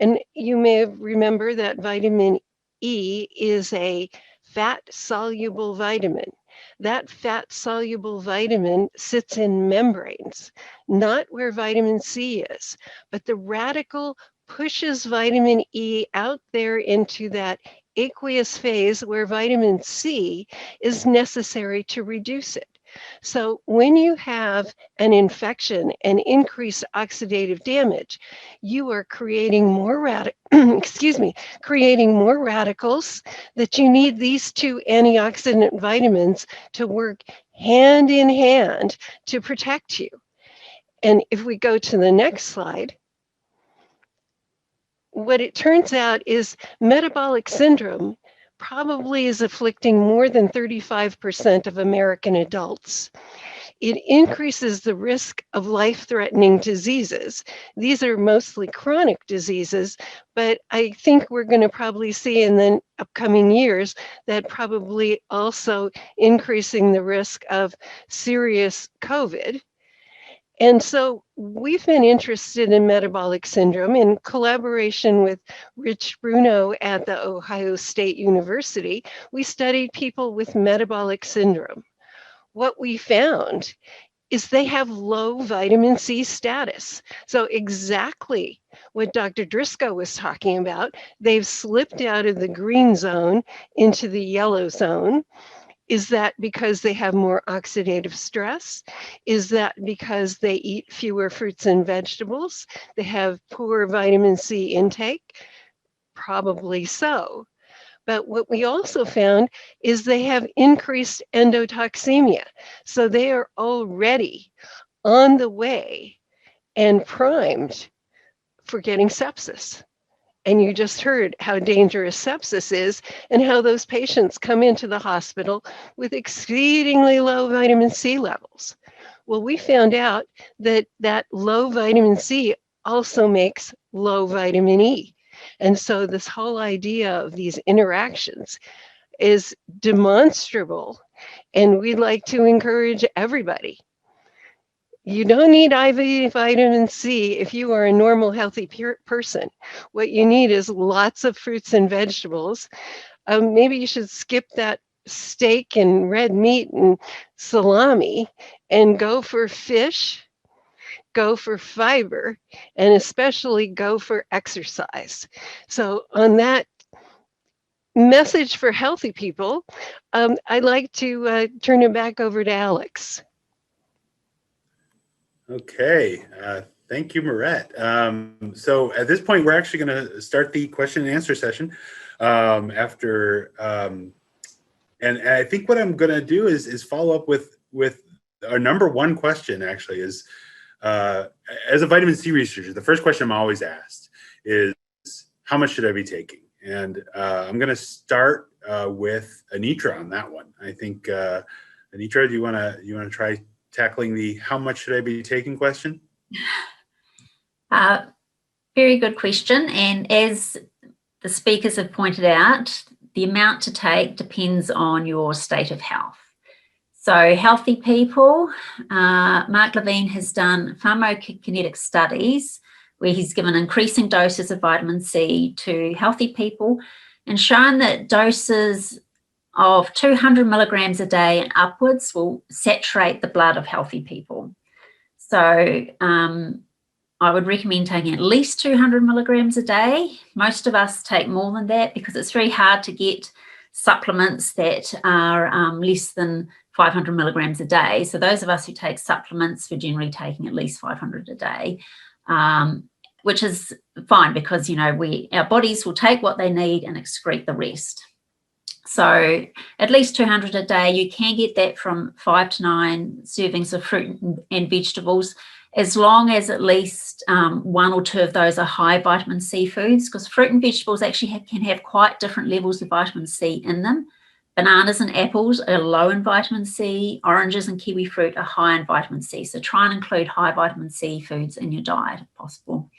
And you may remember that vitamin E is a fat-soluble vitamin. That fat-soluble vitamin sits in membranes, not where vitamin C is, but the radical pushes vitamin E out there into that aqueous phase where vitamin C is necessary to reduce it. So when you have an infection and increased oxidative damage, you are creating more creating more radicals that you need these two antioxidant vitamins to work hand in hand to protect you. And if we go to the next slide, what it turns out is metabolic syndrome probably is afflicting more than 35% of American adults. it increases the risk of life-threatening diseases. These are mostly chronic diseases, but I think we're going to probably see in the upcoming years that probably also increasing the risk of serious COVID. And so we've been interested in metabolic syndrome in collaboration with Rich Bruno at the Ohio State University. We studied people with metabolic syndrome. What we found is they have low vitamin C status. So exactly what Dr. Driscoll was talking about, they've slipped out of the green zone into the yellow zone. Is that because they have more oxidative stress? Is that because they eat fewer fruits and vegetables? They have poor vitamin C intake? Probably so. But what we also found is they have increased endotoxemia. So they are already on the way and primed for getting sepsis. And you just heard how dangerous sepsis is and how those patients come into the hospital with exceedingly low vitamin C levels. Well, we found out that that low vitamin C also makes low vitamin E. And so this whole idea of these interactions is demonstrable, and we'd like to encourage everybody. You don't need IV vitamin C if you are a normal, healthy person. What you need is lots of fruits and vegetables. Maybe you should skip that steak and red meat and salami and go for fish, go for fiber, and especially go for exercise. So on that message for healthy people, I'd like to turn it back over to Alex. Okay, thank you, Marette. So at this point, we're actually going to start the question and answer session and I think what I'm going to do is follow up with our number one question. Actually, is as a vitamin C researcher, the first question I'm always asked is, how much should I be taking? And I'm going to start with Anitra on that one. I think Anitra, do you want to try tackling the how much should I be taking question? Very good question. And as the speakers have pointed out, the amount to take depends on your state of health. So healthy people, Mark Levine has done pharmacokinetic studies where he's given increasing doses of vitamin C to healthy people and shown that doses of 200 milligrams a day and upwards will saturate the blood of healthy people. So I would recommend taking at least 200 milligrams a day. Most of us take more than that because it's very hard to get supplements that are less than 500 milligrams a day. So those of us who take supplements, we're generally taking at least 500 a day, which is fine because, you know, our bodies will take what they need and excrete the rest. So at least 200 a day. You can get that from 5 to 9 servings of fruit and vegetables, as long as at least 1 or 2 of those are high vitamin C foods, because fruit and vegetables actually can have quite different levels of vitamin C in them. Bananas and apples are low in vitamin C. Oranges and kiwi fruit are high in vitamin C. So try and include high vitamin C foods in your diet if possible.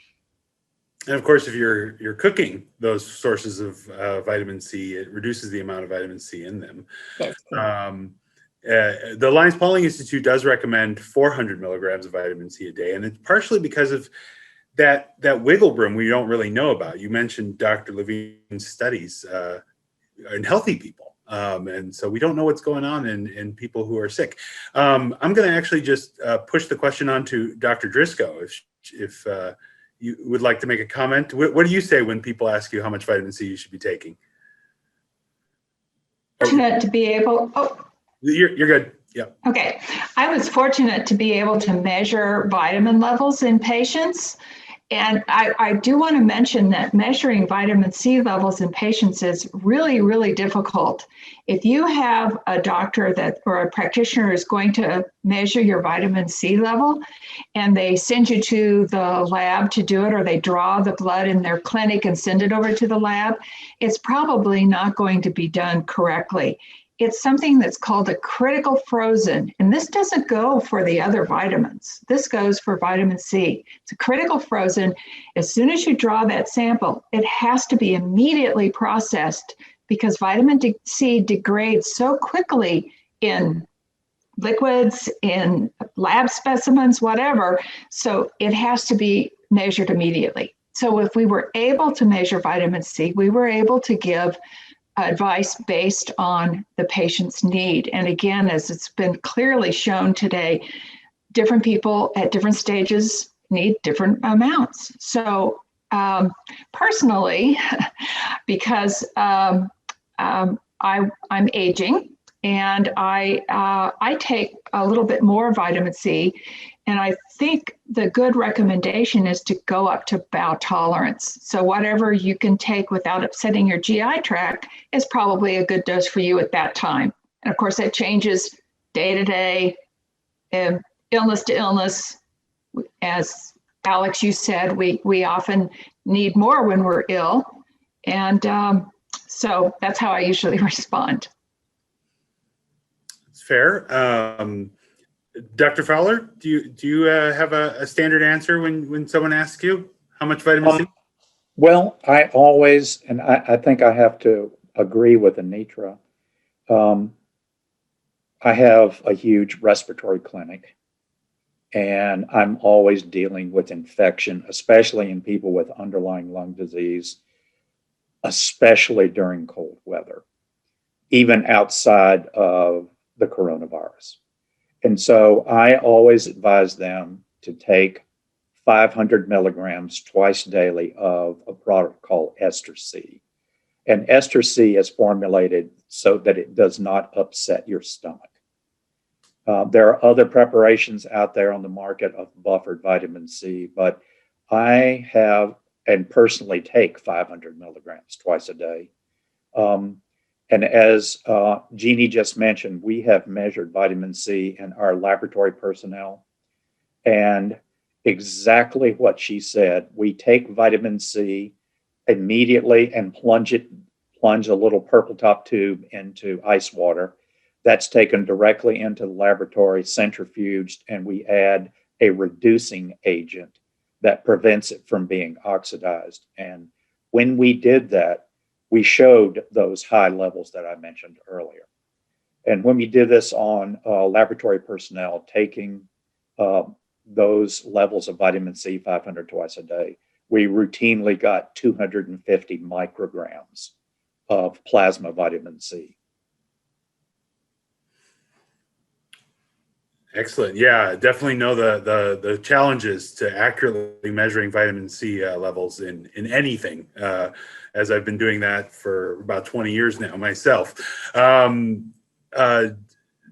And of course, if you're cooking those sources of vitamin C, it reduces the amount of vitamin C in them. That's correct. The Linus Pauling Institute does recommend 400 milligrams of vitamin C a day, and it's partially because of that wiggle room we don't really know about. You mentioned Dr. Levine's studies in healthy people, and so we don't know what's going on in people who are sick. I'm going to actually just push the question on to Dr. Driscoll, if you would like to make a comment. What do you say when people ask you how much vitamin C you should be taking? Fortunate to be able. You're good. Yeah. Okay. I was fortunate to be able to measure vitamin levels in patients. And I do want to mention that measuring vitamin C levels in patients is really, really difficult. If you have a doctor or a practitioner is going to measure your vitamin C level and they send you to the lab to do it, or they draw the blood in their clinic and send it over to the lab, it's probably not going to be done correctly. it's something that's called a critical frozen. And this doesn't go for the other vitamins. This goes for vitamin C. It's a critical frozen. As soon as you draw that sample, it has to be immediately processed because vitamin C degrades so quickly in liquids, in lab specimens, whatever. So it has to be measured immediately. So if we were able to measure vitamin C, we were able to give advice based on the patient's need. And again, as it's been clearly shown today, different people at different stages need different amounts. So personally, because I'm aging and I take a little bit more vitamin C, and I think the good recommendation is to go up to bowel tolerance. So whatever you can take without upsetting your GI tract is probably a good dose for you at that time. And of course, that changes day to day, illness to illness. As Alex, you said, we often need more when we're ill. And so that's how I usually respond. It's fair. Dr. Fowler, do you have a standard answer when someone asks you how much vitamin C? Well, I always, and I think I have to agree with Anitra. I have a huge respiratory clinic, and I'm always dealing with infection, especially in people with underlying lung disease, especially during cold weather, even outside of the coronavirus. And so I always advise them to take 500 milligrams twice daily of a product called ester C. And ester C is formulated so that it does not upset your stomach. There are other preparations out there on the market of buffered vitamin C, but I have and personally take 500 milligrams twice a day. And as Jeannie just mentioned, we have measured vitamin C in our laboratory personnel. And exactly what she said, we take vitamin C immediately and plunge a little purple top tube into ice water. That's taken directly into the laboratory, centrifuged, and we add a reducing agent that prevents it from being oxidized. And when we did that, we showed those high levels that I mentioned earlier. And when we did this on laboratory personnel, taking those levels of vitamin C 500 twice a day, we routinely got 250 micrograms of plasma vitamin C. Excellent. Yeah, definitely know the challenges to accurately measuring vitamin C levels in anything, as I've been doing that for about 20 years now myself.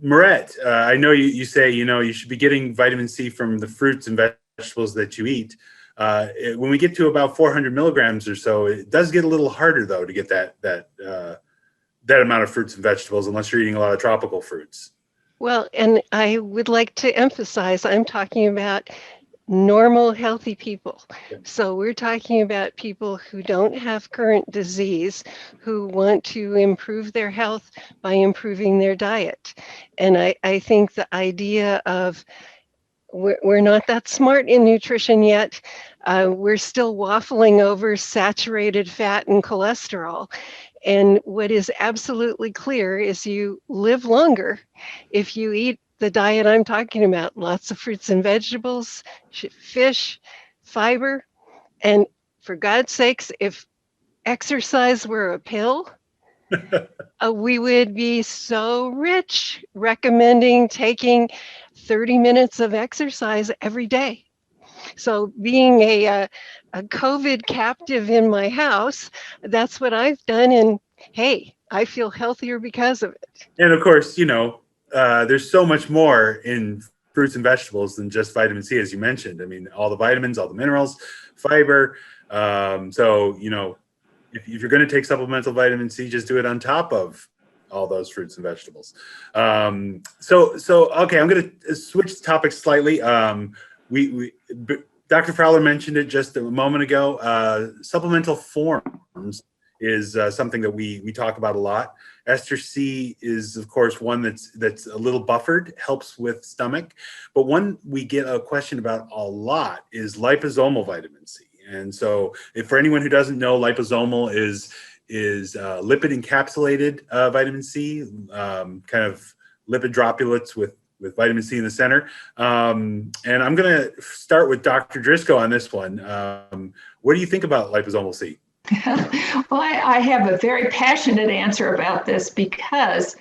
Moret, I know you say, you should be getting vitamin C from the fruits and vegetables that you eat. When we get to about 400 milligrams or so, it does get a little harder, though, to get that amount of fruits and vegetables, unless you're eating a lot of tropical fruits. Well, and I would like to emphasize, I'm talking about normal, healthy people. So we're talking about people who don't have current disease, who want to improve their health by improving their diet. And I think the idea of we're not that smart in nutrition yet. We're still waffling over saturated fat and cholesterol. And what is absolutely clear is you live longer if you eat the diet I'm talking about, lots of fruits and vegetables, fish, fiber. And for God's sakes, if exercise were a pill, we would be so rich, recommending taking 30 minutes of exercise every day. So being a COVID captive in my house, that's what I've done. And hey, I feel healthier because of it. And of course, there's so much more in fruits and vegetables than just vitamin C, as you mentioned. I mean, all the vitamins, all the minerals, fiber. So, if you're going to take supplemental vitamin C, just do it on top of all those fruits and vegetables. Okay, I'm going to switch topics slightly. Dr. Fowler mentioned it just a moment ago. Supplemental forms is something that we talk about a lot Ester C is, of course, one that's a little buffered, helps with stomach. But one we get a question about a lot is liposomal vitamin C. And so, if for anyone who doesn't know, liposomal is lipid encapsulated vitamin C, kind of lipid droplets with vitamin C in the center. And I'm going to start with Dr. Driscoll on this one. What do you think about liposomal C? Well, I have a very passionate answer about this because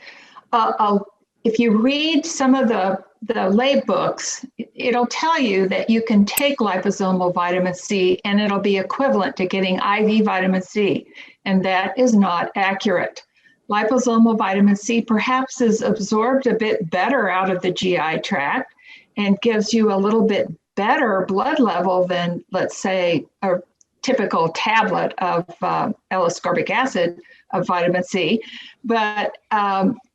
if you read some of the lab books, it'll tell you that you can take liposomal vitamin C and it'll be equivalent to getting IV vitamin C, and that is not accurate. Liposomal vitamin C perhaps is absorbed a bit better out of the GI tract and gives you a little bit better blood level than, let's say, a typical tablet of L-ascorbic acid of vitamin C, but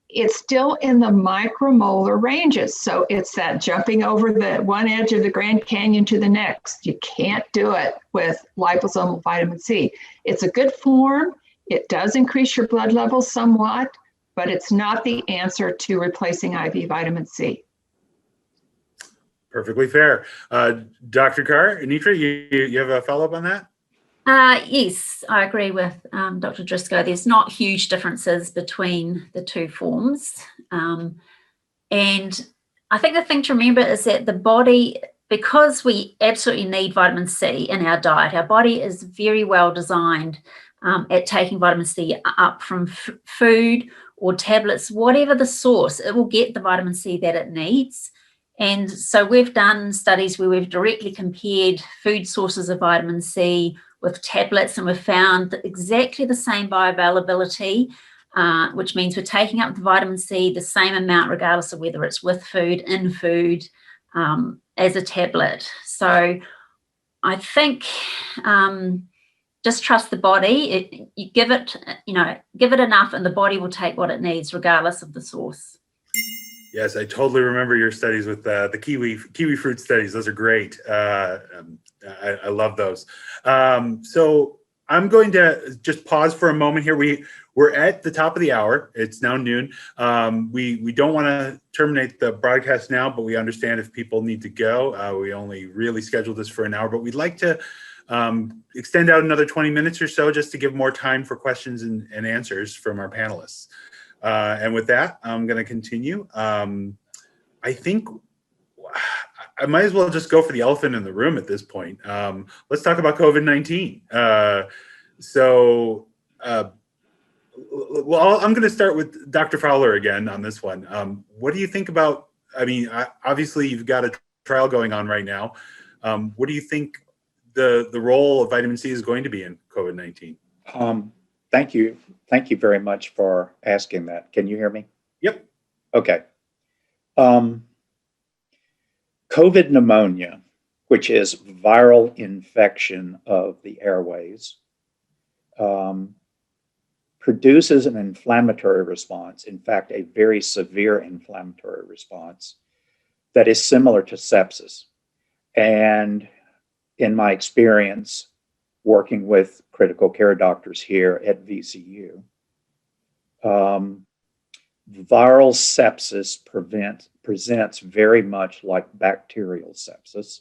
it's still in the micromolar ranges. So it's that jumping over the one edge of the Grand Canyon to the next. You can't do it with liposomal vitamin C. It's a good form. It does increase your blood levels somewhat, but it's not the answer to replacing IV vitamin C. Perfectly fair. Dr. Carr, Anitra, you have a follow-up on that? Yes, I agree with Dr. Driscoll. There's not huge differences between the two forms. And I think the thing to remember is that the body, because we absolutely need vitamin C in our diet, our body is very well designed at taking vitamin C up from food or tablets, whatever the source, it will get the vitamin C that it needs. And so we've done studies where we've directly compared food sources of vitamin C with tablets, and we've found exactly the same bioavailability, which means we're taking up the vitamin C the same amount regardless of whether it's with food, in food, as a tablet. So I think just trust the body. You give it enough, and the body will take what it needs regardless of the source. Yes, I totally remember your studies with the kiwi fruit studies. Those are great. I love those. So I'm going to just pause for a moment here. We're at the top of the hour. It's now noon. We don't want to terminate the broadcast now, but we understand if people need to go. We only really scheduled this for an hour, but we'd like to extend out another 20 minutes or so just to give more time for questions and answers from our panelists. And with that, I'm going to continue. I think I might as well just go for the elephant in the room at this point. Let's talk about COVID-19. Well, I'm going to start with Dr. Fowler again on this one. What do you think about, obviously you've got a trial going on right now. What do you think the role of vitamin C is going to be in COVID-19? Thank you. Thank you very much for asking that. Can you hear me? Yep. Okay. COVID pneumonia, which is viral infection of the airways, produces an inflammatory response, in fact, a very severe inflammatory response that is similar to sepsis. And in my experience, working with critical care doctors here at VCU, viral sepsis presents very much like bacterial sepsis.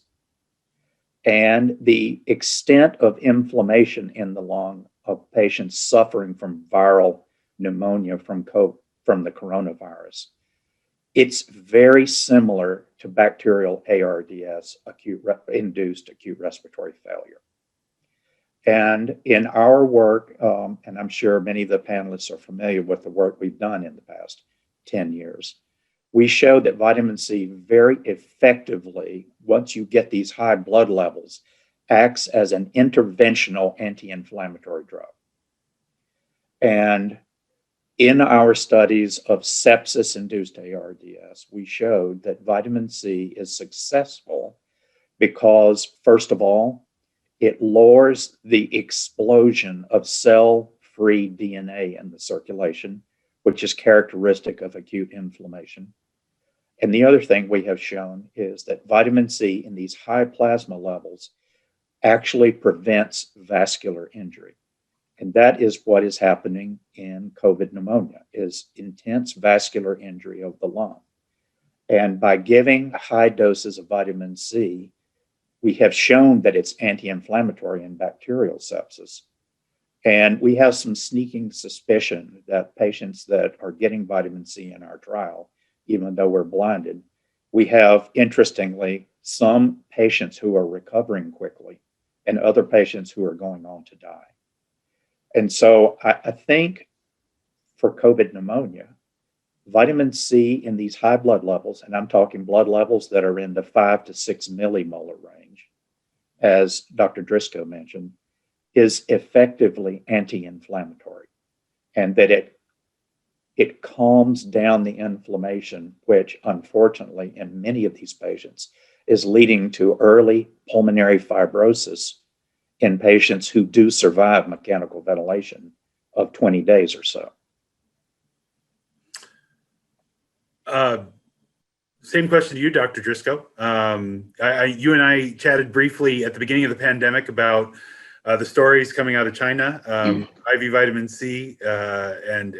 And the extent of inflammation in the lung of patients suffering from viral pneumonia from the coronavirus, it's very similar to bacterial ARDS, induced acute respiratory failure. And in our work, and I'm sure many of the panelists are familiar with the work we've done in the past 10 years, we showed that vitamin C very effectively, once you get these high blood levels, acts as an interventional anti-inflammatory drug. And in our studies of sepsis-induced ARDS, we showed that vitamin C is successful because, first of all, it lowers the explosion of cell-free DNA in the circulation, which is characteristic of acute inflammation. And the other thing we have shown is that vitamin C in these high plasma levels actually prevents vascular injury. And that is what is happening in COVID pneumonia, is intense vascular injury of the lung. And by giving high doses of vitamin C, we have shown that it's anti-inflammatory in bacterial sepsis. And we have some sneaking suspicion that patients that are getting vitamin C in our trial, even though we're blinded, we have, interestingly, some patients who are recovering quickly and other patients who are going on to die. And so I think for COVID pneumonia, vitamin C in these high blood levels, and I'm talking blood levels that are in the 5 to 6 millimolar range, as Dr. Driscoll mentioned, is effectively anti-inflammatory, and that it calms down the inflammation, which unfortunately in many of these patients is leading to early pulmonary fibrosis in patients who do survive mechanical ventilation of 20 days or so. Same question to you, Dr. Driscoll. You and I chatted briefly at the beginning of the pandemic about the stories coming out of China, IV vitamin C and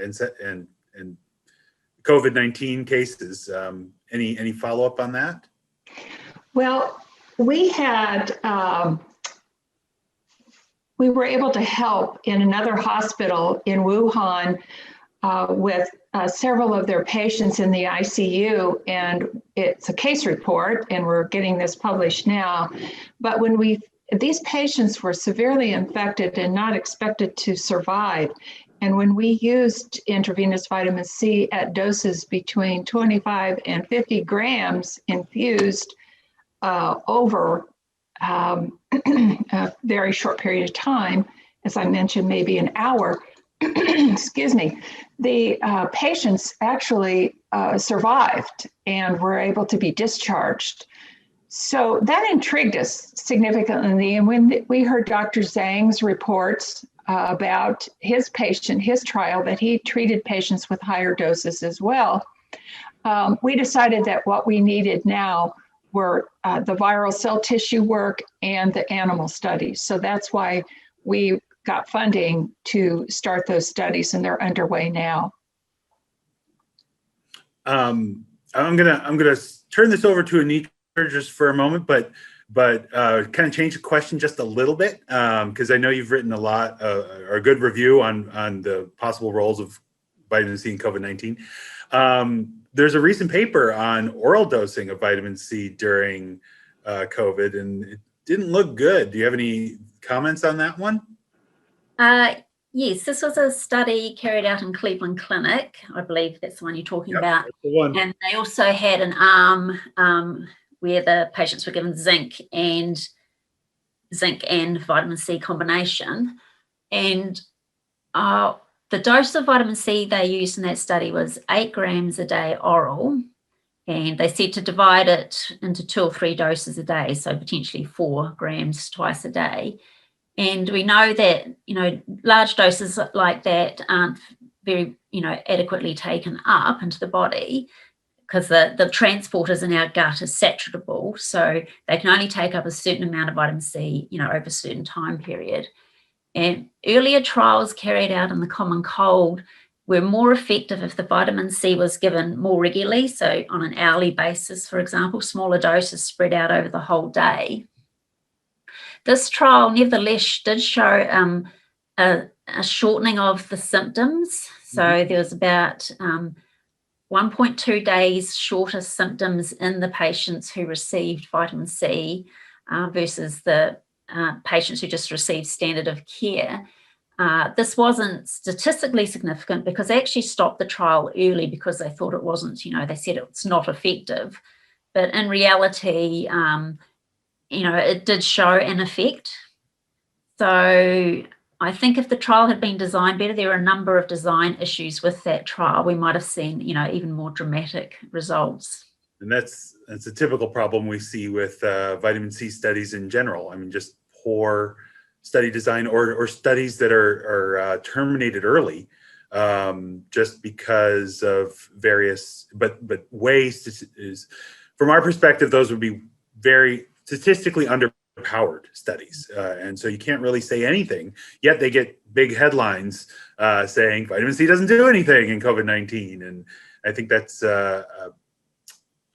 COVID-19 cases. Any follow-up on that? Well, we were able to help in another hospital in Wuhan with several of their patients in the ICU, and it's a case report, and we're getting this published now. But when these patients were severely infected and not expected to survive, and when we used intravenous vitamin C at doses between 25 and 50 grams infused over a very short period of time, as I mentioned, maybe an hour, excuse me, the patients actually survived and were able to be discharged. So that intrigued us significantly. And when we heard Dr. Zhang's reports about his trial, that he treated patients with higher doses as well, we decided that what we needed now were the viral cell tissue work and the animal studies. So that's why we got funding to start those studies, and they're underway now. I'm gonna turn this over to Anita just for a moment, but kind of change the question just a little bit, because I know you've written a lot, or a good review on the possible roles of vitamin C in COVID-19. There's a recent paper on oral dosing of vitamin C during COVID, and it didn't look good. Do you have any comments on that one? Yes, this was a study carried out in Cleveland Clinic. I believe that's the one you're talking about. That's the one. And they also had an arm where the patients were given zinc and vitamin C combination. And the dose of vitamin C they used in that study was 8 grams a day oral. And they said to divide it into 2 or 3 doses a day, so potentially 4 grams twice a day. And we know that, large doses like that aren't very, adequately taken up into the body, because the transporters in our gut are saturable. So they can only take up a certain amount of vitamin C, over a certain time period. And earlier trials carried out in the common cold were more effective if the vitamin C was given more regularly. So on an hourly basis, for example, smaller doses spread out over the whole day. This trial nevertheless did show a shortening of the symptoms. So there was about 1.2 days shorter symptoms in the patients who received vitamin C versus the patients who just received standard of care. This wasn't statistically significant because they actually stopped the trial early because they thought it wasn't, they said it's not effective. But in reality, it did show an effect. So I think if the trial had been designed better, there are a number of design issues with that trial. We might have seen, even more dramatic results. And that's a typical problem we see with vitamin C studies in general. I mean, just poor study design or studies that are terminated early just because of various, but ways from our perspective, those would be very statistically powered studies. And so you can't really say anything, yet they get big headlines saying vitamin C doesn't do anything in COVID-19. And I think that's a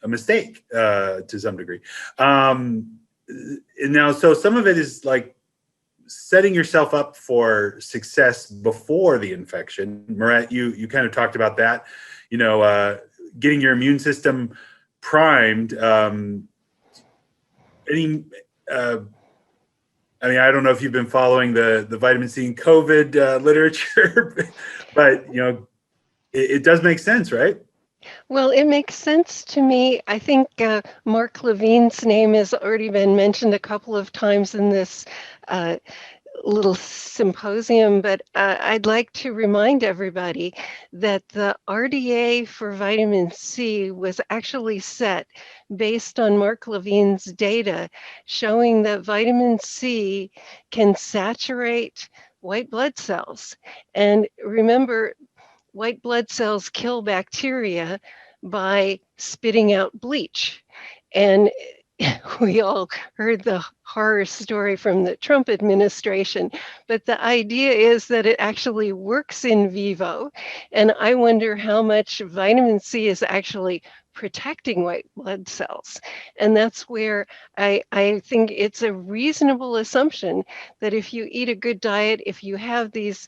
mistake to some degree. Now, so some of it is like setting yourself up for success before the infection. Marat, you kind of talked about that, getting your immune system primed. I don't know if you've been following the vitamin C and COVID literature, but it does make sense, right? Well, it makes sense to me. I think Mark Levine's name has already been mentioned a couple of times in this little symposium, but I'd like to remind everybody that the RDA for vitamin C was actually set based on Mark Levine's data showing that vitamin C can saturate white blood cells. And remember, white blood cells kill bacteria by spitting out bleach. And we all heard the horror story from the Trump administration, but the idea is that it actually works in vivo. And I wonder how much vitamin C is actually protecting white blood cells. And that's where I think it's a reasonable assumption that if you eat a good diet, if you have these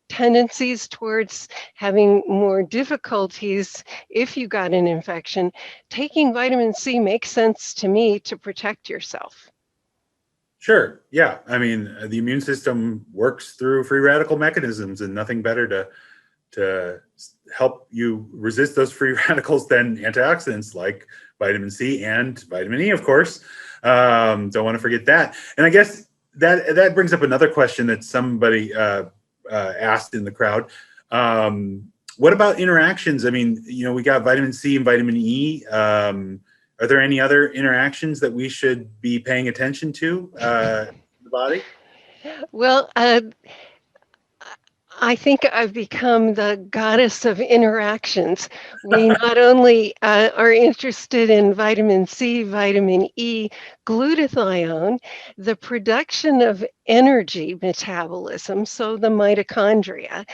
tendencies towards having more difficulties if you got an infection, taking vitamin C makes sense to me to protect yourself. Sure. Yeah. I mean, the immune system works through free radical mechanisms, and nothing better to help you resist those free radicals than antioxidants like vitamin C and vitamin E, of course. Don't want to forget that. And I guess that brings up another question that somebody asked in the crowd. What about interactions? I mean, we got vitamin C and vitamin E. Are there any other interactions that we should be paying attention to in the body? Well, I think I've become the goddess of interactions. We not only are interested in vitamin C, vitamin E, glutathione, the production of energy metabolism, so the mitochondria.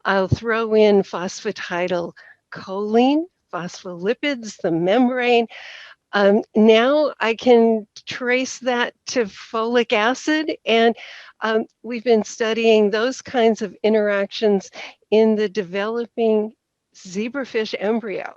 I'll throw in phosphatidylcholine, phospholipids, the membrane. Now I can trace that to folic acid, and we've been studying those kinds of interactions in the developing zebrafish embryo.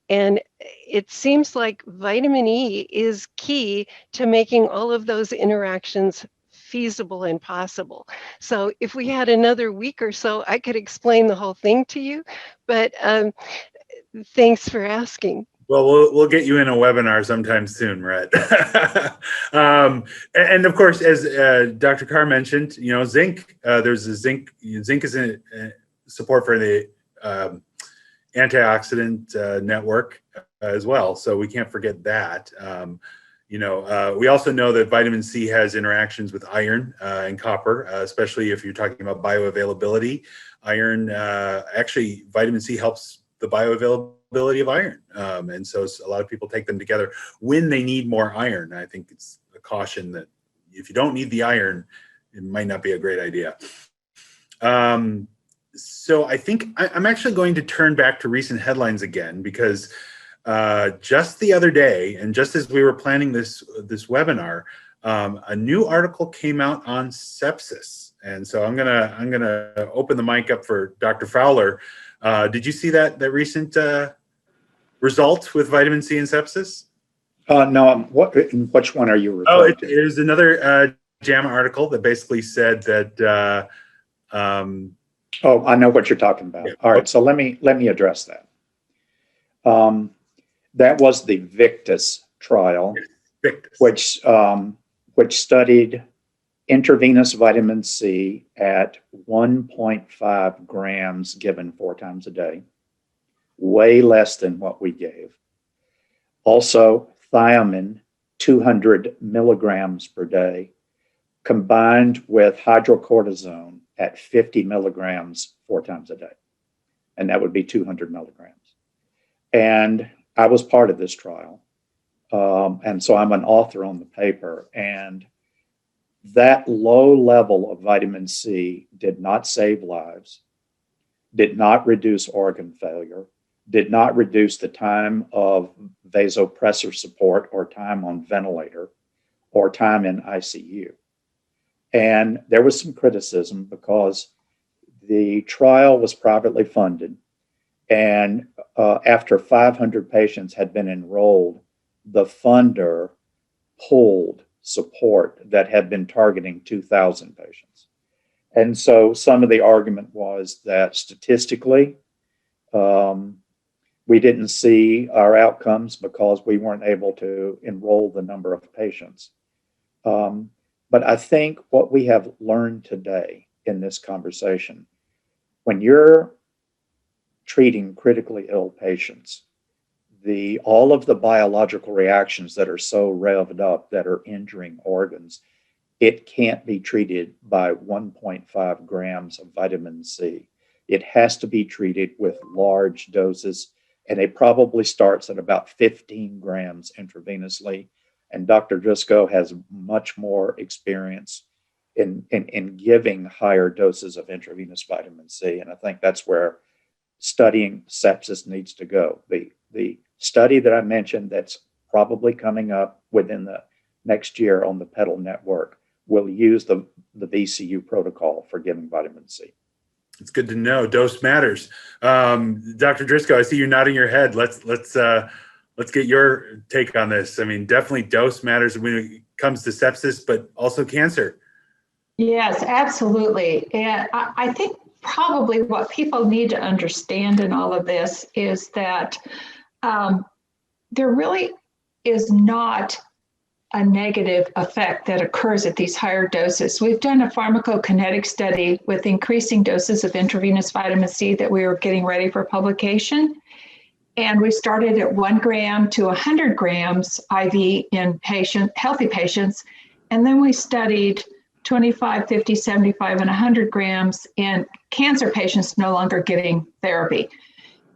And it seems like vitamin E is key to making all of those interactions feasible and possible. So if we had another week or so, I could explain the whole thing to you, but thanks for asking. Well, we'll get you in a webinar sometime soon, Rhett. And of course, as Dr. Carr mentioned, zinc. There's a zinc. Zinc is in support for the antioxidant network as well. So we can't forget that. We also know that vitamin C has interactions with iron and copper, especially if you're talking about bioavailability. Iron, actually, vitamin C helps the bioavailability of iron. And so a lot of people take them together when they need more iron. I think it's a caution that if you don't need the iron, it might not be a great idea. So I think I'm actually going to turn back to recent headlines again, because just the other day, and just as we were planning this webinar, a new article came out on sepsis. And so I'm gonna open the mic up for Dr. Fowler. Did you see that recent result with vitamin C and sepsis? No. Which one are you referring to? It was another JAMA article that basically said that. I know what you're talking about. Yeah. All right, so let me address that. That was the Victus trial, which studied intravenous vitamin C at 1.5 grams given 4 times a day, way less than what we gave. Also, thiamine, 200 milligrams per day, combined with hydrocortisone at 50 milligrams 4 times a day. And that would be 200 milligrams. And I was part of this trial. And so I'm an author on the paper. And that low level of vitamin C did not save lives, did not reduce organ failure, did not reduce the time of vasopressor support or time on ventilator or time in ICU. And there was some criticism because the trial was privately funded. And after 500 patients had been enrolled, the funder pulled support that had been targeting 2,000 patients. And so some of the argument was that statistically, we didn't see our outcomes because we weren't able to enroll the number of patients. But I think what we have learned today in this conversation, when you're treating critically ill patients, all of the biological reactions that are so revved up that are injuring organs, it can't be treated by 1.5 grams of vitamin C. It has to be treated with large doses, and it probably starts at about 15 grams intravenously. And Dr. Driscoll has much more experience in giving higher doses of intravenous vitamin C. And I think that's where studying sepsis needs to go. The study that I mentioned that's probably coming up within the next year on the PEDAL network will use the VCU protocol for giving vitamin C. It's good to know. Dose matters. Dr. Driscoll, I see you nodding your head. Let's get your take on this. I mean, definitely dose matters when it comes to sepsis, but also cancer. Yes, absolutely. And I think probably what people need to understand in all of this is that there really is not a negative effect that occurs at these higher doses. We've done a pharmacokinetic study with increasing doses of intravenous vitamin C that we were getting ready for publication. And we started at 1 gram to 100 grams IV in healthy patients. And then we studied 25, 50, 75, and 100 grams in cancer patients no longer getting therapy.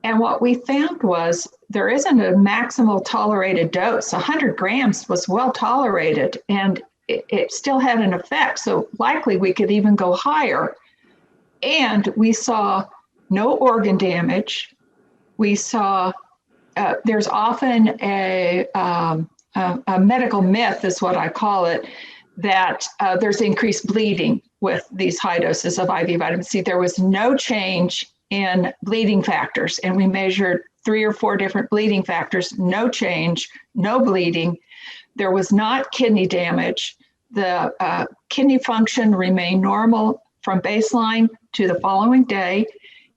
And what we found was there isn't a maximal tolerated dose. 100 grams was well tolerated and it still had an effect. So likely we could even go higher. And we saw no organ damage. We saw there's often a medical myth, is what I call it, that there's increased bleeding with these high doses of IV vitamin C. There was no change in bleeding factors, and we measured 3 or 4 different bleeding factors, no change, no bleeding. There was not kidney damage. The kidney function remained normal from baseline to the following day,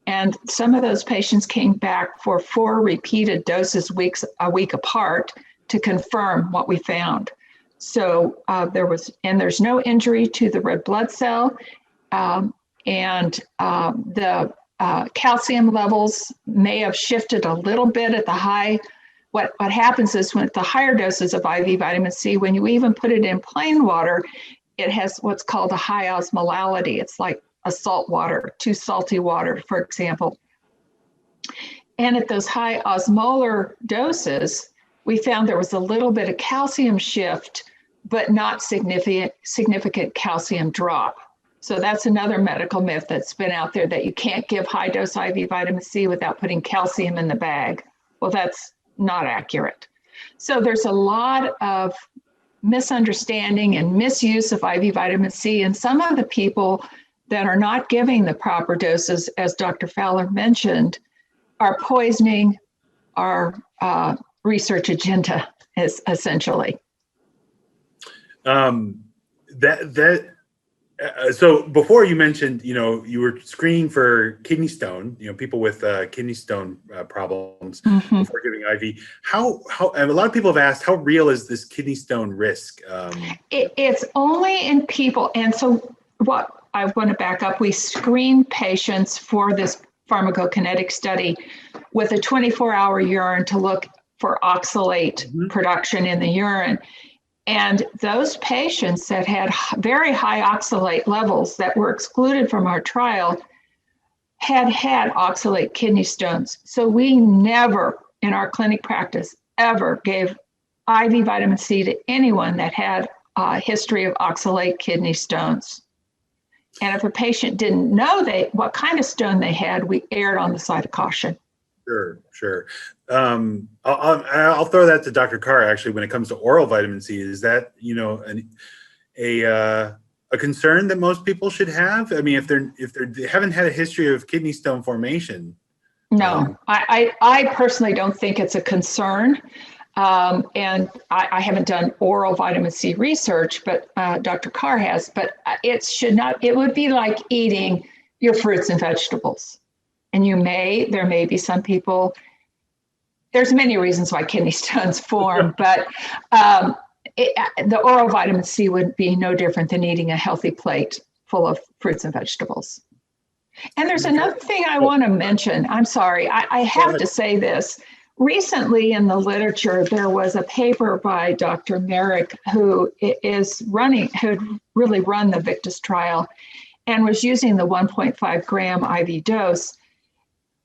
and some of those patients came back for 4 repeated doses a week apart to confirm what we found. So there's no injury to the red blood cell, and the calcium levels may have shifted a little bit at the high. What happens is with the higher doses of IV vitamin C, when you even put it in plain water, it has what's called a high osmolality. It's like a salt water, too salty water, for example. And at those high osmolar doses, we found there was a little bit of calcium shift, but not significant calcium drop. So that's another medical myth that's been out there, that you can't give high dose IV vitamin C without putting calcium in the bag. Well, that's not accurate. So there's a lot of misunderstanding and misuse of IV vitamin C, and some of the people that are not giving the proper doses, as Dr. Fowler mentioned, are poisoning our research agenda, is essentially. So before you mentioned, you were screening for kidney stone, people with kidney stone problems before giving IV. How and a lot of people have asked, how real is this kidney stone risk? It's only in people. And so what I want to back up, we screen patients for this pharmacokinetic study with a 24-hour urine to look for oxalate production in the urine. And those patients that had very high oxalate levels that were excluded from our trial had oxalate kidney stones. So we never, in our clinic practice, ever gave IV vitamin C to anyone that had a history of oxalate kidney stones. And if a patient didn't know what kind of stone they had, we erred on the side of caution. Sure. I'll throw that to Dr. Carr. Actually, when it comes to oral vitamin C, is that a concern that most people should have? I mean, if they haven't had a history of kidney stone formation. No, I personally don't think it's a concern. And I haven't done oral vitamin C research, but Dr. Carr has, but it would be like eating your fruits and vegetables. And there may be some people, there's many reasons why kidney stones form, but the oral vitamin C would be no different than eating a healthy plate full of fruits and vegetables. And there's another thing I want to mention. I'm sorry, I have to say this. Recently in the literature, there was a paper by Dr. Merrick, who really run the Victus trial and was using the 1.5 gram IV dose.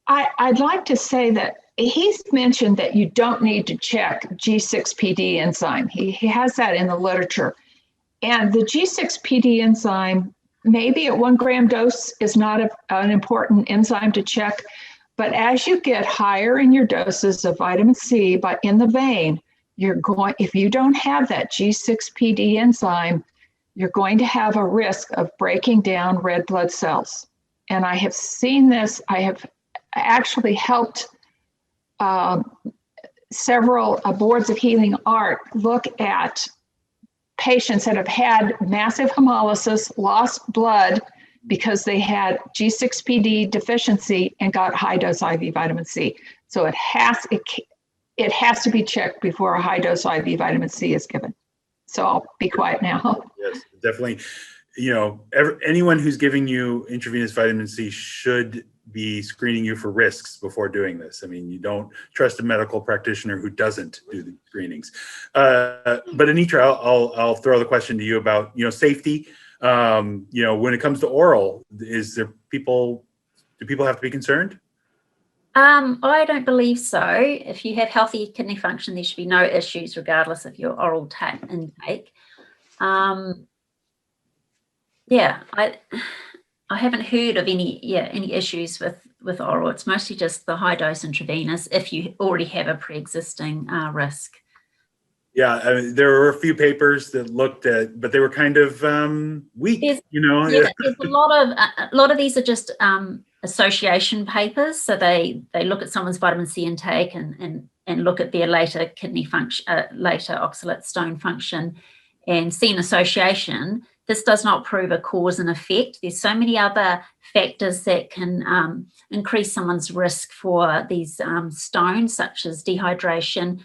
I'd like to say that he's mentioned that you don't need to check G6PD enzyme. He has that in the literature. And the G6PD enzyme, maybe at 1 gram dose, is not an important enzyme to check. But as you get higher in your doses of vitamin C in the vein, if you don't have that G6PD enzyme, you're going to have a risk of breaking down red blood cells. And I have seen this. I have actually helped several boards of healing art look at patients that have had massive hemolysis, lost blood because they had G6PD deficiency and got high dose IV vitamin C. So it has to be checked before a high dose IV vitamin C is given. So I'll be quiet now. Yes, definitely. Anyone who's giving you intravenous vitamin C should be screening you for risks before doing this. I mean, you don't trust a medical practitioner who doesn't do the screenings. But Anitra, I'll throw the question to you about safety. When it comes to oral, do people have to be concerned? I don't believe so. If you have healthy kidney function, there should be no issues regardless of your oral intake. I haven't heard of any issues with oral. It's mostly just the high dose intravenous if you already have a pre-existing risk. Yeah, I mean, there were a few papers that looked at, but they were kind of weak. There's a lot of these are just association papers. So they look at someone's vitamin C intake and look at their later kidney function, later oxalate stone function, and see an association. This does not prove a cause and effect. There's so many other factors that can increase someone's risk for these stones, such as dehydration.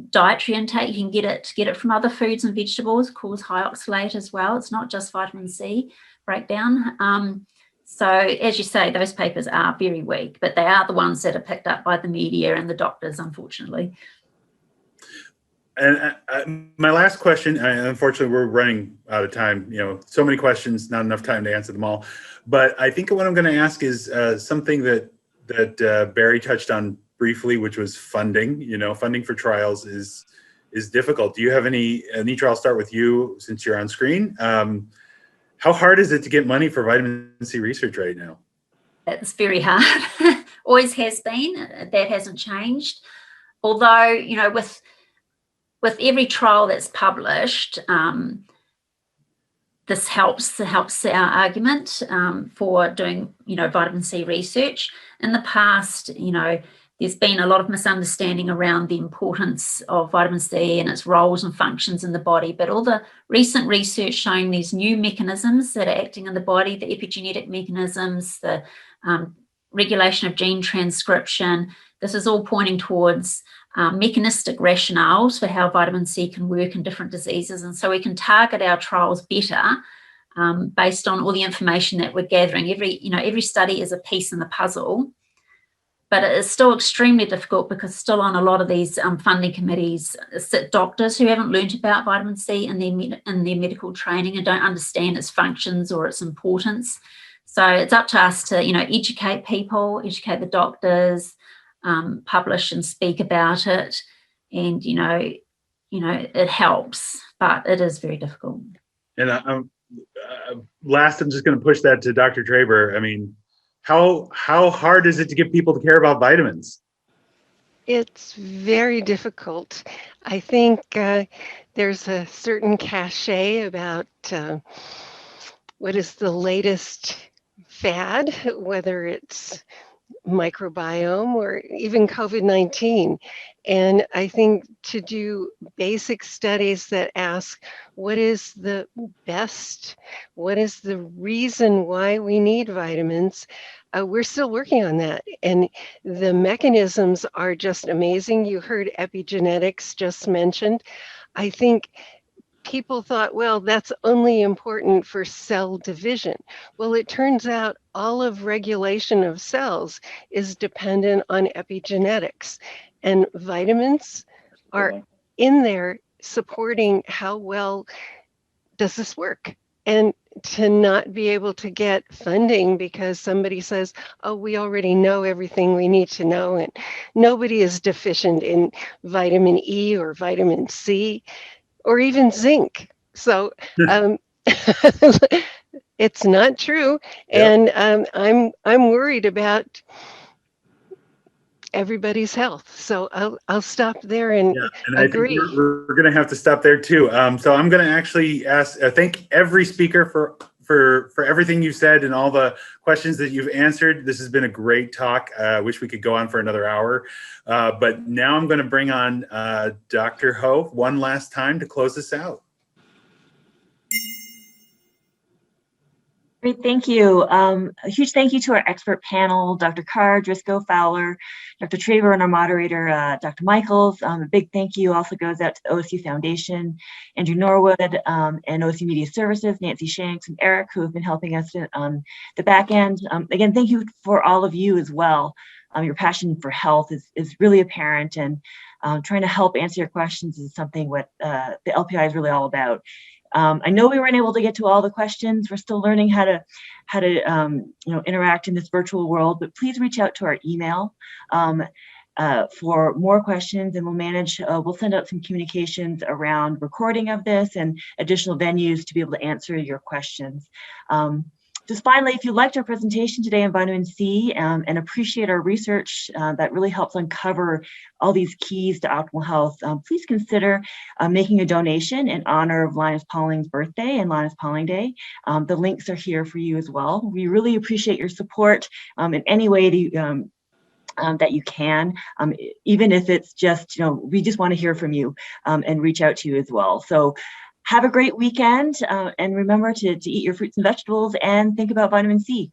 Dietary intake, you can get it from other foods and vegetables, cause high oxalate as well. It's not just vitamin C breakdown. So as you say, those papers are very weak, but they are the ones that are picked up by the media and the doctors, unfortunately. And my last question, unfortunately, we're running out of time. So many questions, not enough time to answer them all. But I think what I'm going to ask is something that Barry touched on briefly, which was funding. Funding for trials is difficult. Do you have Anitra, I'll start with you since you're on screen. How hard is it to get money for vitamin C research right now? It's very hard. Always has been. That hasn't changed. Although, with every trial that's published, this helps our argument for doing, vitamin C research. In the past, there's been a lot of misunderstanding around the importance of vitamin C and its roles and functions in the body, but all the recent research showing these new mechanisms that are acting in the body, the epigenetic mechanisms, the regulation of gene transcription, this is all pointing towards mechanistic rationales for how vitamin C can work in different diseases. And so we can target our trials better based on all the information that we're gathering. Every study is a piece in the puzzle, but it is still extremely difficult because still on a lot of these funding committees sit doctors who haven't learned about vitamin C in their medical training and don't understand its functions or its importance. So it's up to us to, educate people, educate the doctors, publish and speak about it. And, it helps, but it is very difficult. And last, I'm just going to push that to Dr. Traber. I mean, how hard is it to get people to care about vitamins? It's very difficult. I think there's a certain cachet about what is the latest fad, whether it's microbiome or even COVID-19. And I think to do basic studies that ask what is the best, what is the reason why we need vitamins, we're still working on that. And the mechanisms are just amazing. You heard epigenetics just mentioned. I think people thought, well, that's only important for cell division. Well, it turns out all of regulation of cells is dependent on epigenetics, and vitamins are in there supporting how well does this work. And to not be able to get funding because somebody says, oh, we already know everything we need to know, and nobody is deficient in vitamin E or vitamin C or even zinc. So it's not true. Yep. And I'm worried about everybody's health. So I'll stop there and agree. I think we're going to have to stop there too. So I'm going to actually thank every speaker for everything you've said and all the questions that you've answered. This has been a great talk. I wish we could go on for another hour. But now I'm going to bring on Dr. Ho one last time to close this out. Great, thank you. A huge thank you to our expert panel, Dr. Carr, Driscoll, Fowler, Dr. Traber, and our moderator, Dr. Michels. A big thank you also goes out to the OSU Foundation, Andrew Norwood, and OSU Media Services, Nancy Shanks and Eric, who have been helping us on the back end. Again, thank you for all of you as well. Your passion for health is really apparent, and trying to help answer your questions is something what the LPI is really all about. I know we weren't able to get to all the questions. We're still learning how to interact in this virtual world, but please reach out to our email for more questions, and we'll send out some communications around recording of this and additional venues to be able to answer your questions. Just finally, if you liked our presentation today on vitamin C and appreciate our research that really helps uncover all these keys to optimal health, please consider making a donation in honor of Linus Pauling's birthday and Linus Pauling Day. The links are here for you as well. We really appreciate your support in any way that you can, even if it's just, we just want to hear from you and reach out to you as well. So have a great weekend, and remember to eat your fruits and vegetables and think about vitamin C.